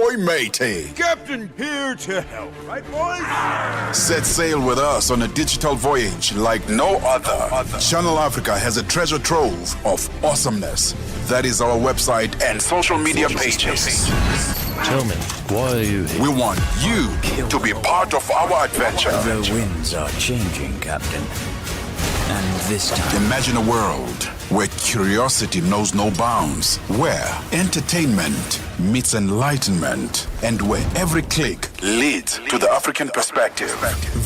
ahoy matey. Captain here to help, right boys? Set sail with us on a digital voyage like no other. Channel Africa has a treasure trove of awesomeness. That is our website and social media pages. Tell me, why are you here? We want you to be part of our adventure. The winds are changing, Captain. And this time... Imagine a world where curiosity knows no bounds, where entertainment meets enlightenment, and where every click leads to the African perspective.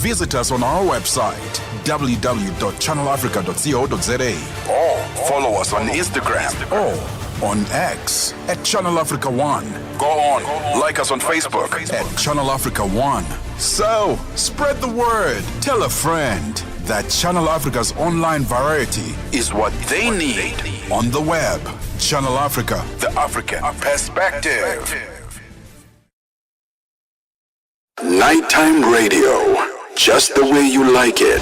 Visit us on our website, www.channelafrica.co.za, or follow us on Instagram or on X at Channel Africa 1. Go on, like us on Facebook at Channel Africa 1. So, spread the word. Tell a friend that Channel Africa's online variety is what they need on the web. Channel Africa, the African perspective. Nighttime radio, just the way you like it,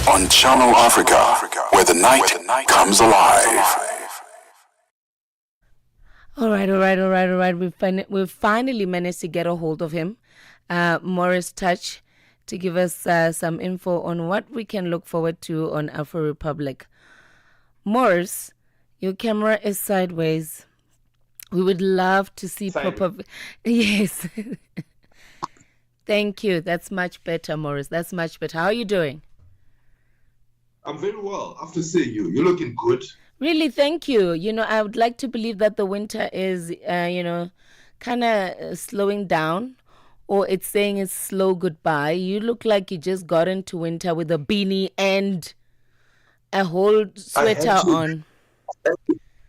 on Channel Africa, where the night comes alive. All right. We've finally managed to get a hold of him, Morris Touch, to give us some info on what we can look forward to on Afro Republic. Morris, your camera is sideways. We would love to see proper... Yes. Thank you. That's much better, Morris. That's much better. How are you doing? I'm very well. After seeing you, you're looking good. Really, thank you. I would like to believe that the winter is, kind of slowing down, or it's saying it's slow goodbye. You look like you just got into winter with a beanie and a whole sweater on.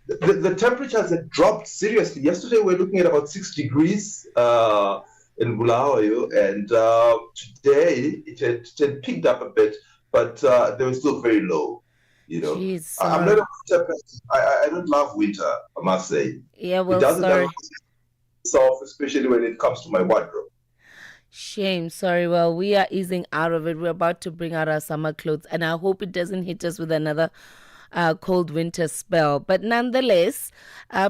The temperatures had dropped seriously. Yesterday we were looking at about 6 degrees in Bulawayo, and today it had picked up a bit, but they were still very low. Jeez, I'm not a winter person. I don't love winter, I must say. Yeah, well, it doesn't sorry. Solve, especially when it comes to my wardrobe. Shame. Sorry. Well, we are easing out of it. We're about to bring out our summer clothes, and I hope it doesn't hit us with another cold winter spell. But nonetheless,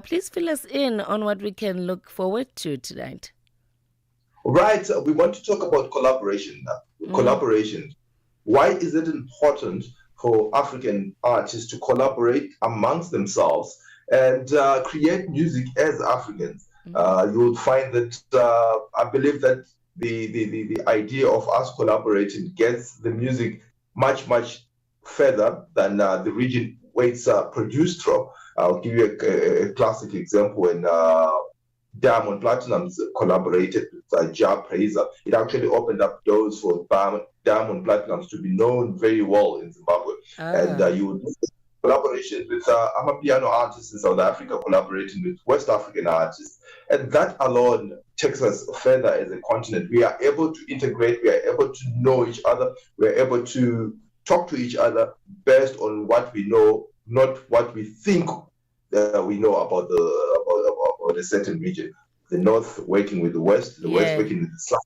please fill us in on what we can look forward to tonight. Right. We want to talk about collaboration now. Collaboration. Why is it important for African artists to collaborate amongst themselves and create music as Africans? You will find that I believe that the idea of us collaborating gets the music much further than the region where it's produced from. I'll give you a classic example. When Diamond Platnumz collaborated with Ja Praiser, it actually opened up doors for Diamond Platnumz to be known very well in Zimbabwe. And you would collaborations with Amapiano artists in South Africa collaborating with West African artists. And that alone takes us further as a continent. We are able to integrate, we are able to know each other, we are able to talk to each other based on what we know, not what we think we know about a certain region. The North working with the West, the West working with the South.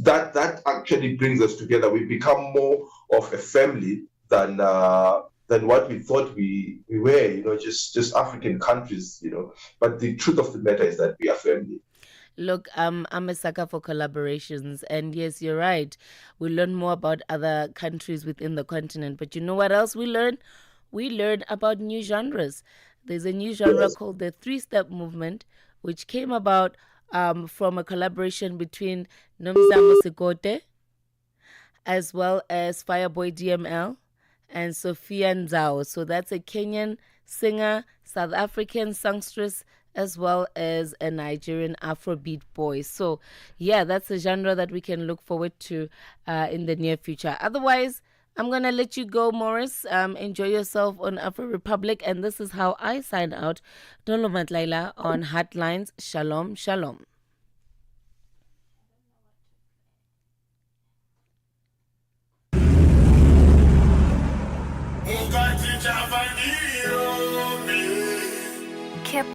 That actually brings us together. We become more of a family than what we thought we were, just African countries, But the truth of the matter is that we are family. Look, I'm a sucker for collaborations, and yes, you're right. We learn more about other countries within the continent, but you know what else we learn? We learn about new genres. There's a new genre called the three-step movement, which came about from a collaboration between Nomzamo Sikote, as well as Fireboy DML, and Sophia Nzao. So that's a Kenyan singer, South African songstress, as well as a Nigerian Afrobeat boy. So, yeah, that's a genre that we can look forward to in the near future. Otherwise, I'm going to let you go, Morris. Enjoy yourself on Afro Republic. And this is how I sign out. Dolo Matlaila on Heartlines. Shalom, shalom. Ukati chavani